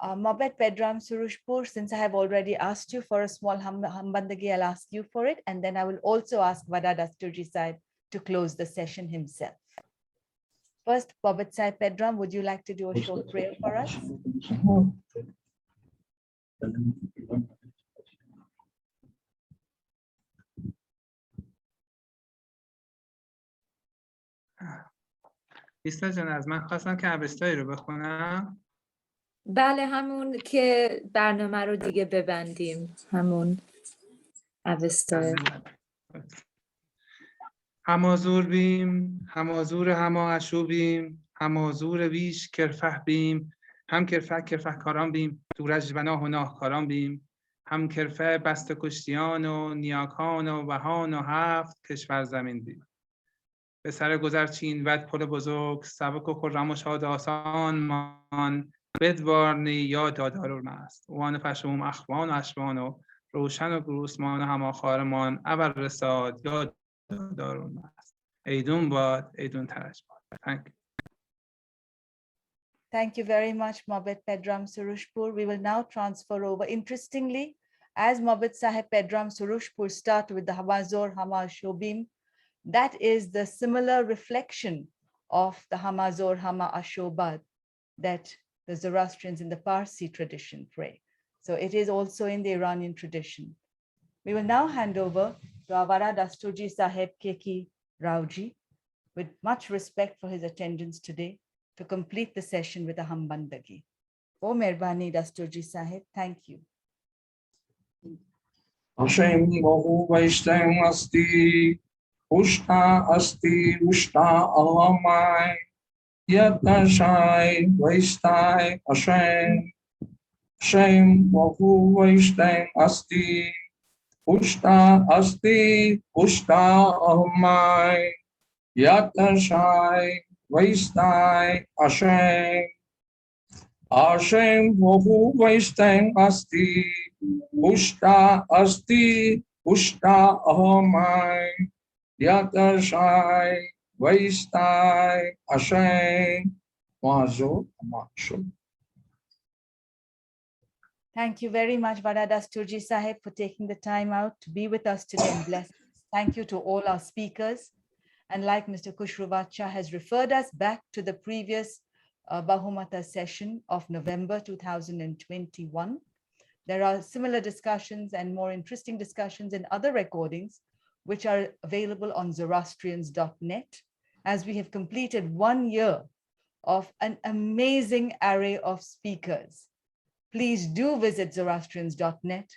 Mobed Pedram Soroushpoor, since I have already asked you for a small hambandagi, I'll ask you for it. And then I will also ask Vada Dasturji Sahib to close the session himself. First, Mobed Sahib Pedram, would you like to do a short prayer for us? ایستا جان از من خواستم که اوستایی رو بخونم. بله، همون که برنامه رو دیگه ببندیم، همون اوستا. همازور بیم، همازور هما اشوبیم، همازور ویش کرفه بیم، هم کرفه کاران بیم، دورج بنا هناه کاران بیم، هم کرفه بست کشتیان و نیاکان و وهان و هفت کشور زمین بیم. به سر گذر چین ود پل بزرگ، سبک و خرم و شاد آسان مان، بدوارنی یا دادارون است. وان پشوم اخوان و اشوان و روشن و گروسمان و هماخارمان ابر رساد یا دادارون است. ایدون باد، ایدون ترش باد. Thank you. Thank you very much, Mobed Pedram Soroushpoor. We will now transfer over. Interestingly, as Mobed Sahib Pedram Soroushpoor start with the Hamazor Hama Shobim, that is the similar reflection of the Hamazor Hama Ashobad that the Zoroastrians in the Parsi tradition pray. So it is also in the Iranian tradition. We will now hand over to Avara Dasturji Sahib Keki Ravji, with much respect for his attendance today, to complete the session with a hambandagi. O Mehrbani Dasturji Sahib, thank you. Hashem Bahu Vaishtang Asti, Ushta Asti, Ushta Alamai, Yatashai Vaistai Hashem, Hashem Bahu Vaishtang Asti, Ushta Asti, Ushta Alamai, Yatashai Vaistai Hashem, Ashem Bohu Vaistang Asti, Pushta Asti, Pushta Ahamai, Yatarshai, Vaistai, Ashem, Mazo, Amashu. Thank you very much, Vada Dasturji Sahib, for taking the time out to be with us today and bless us. Thank you to all our speakers. And like Mr. Kushruvacha has referred us back to the previous Bahumata session of November 2021. There are similar discussions and more interesting discussions in other recordings, which are available on Zoroastrians.net, as we have completed 1 year of an amazing array of speakers. Please do visit Zoroastrians.net.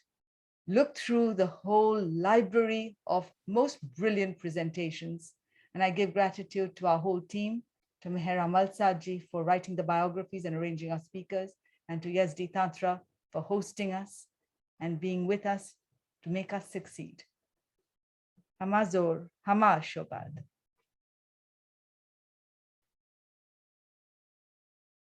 Look through the whole library of most brilliant presentations. And I give gratitude to our whole team, to Meher Amalsaji for writing the biographies and arranging our speakers, and to Yazdi Tantra for hosting us and being with us to make us succeed. Hamazor, Hama Shobad.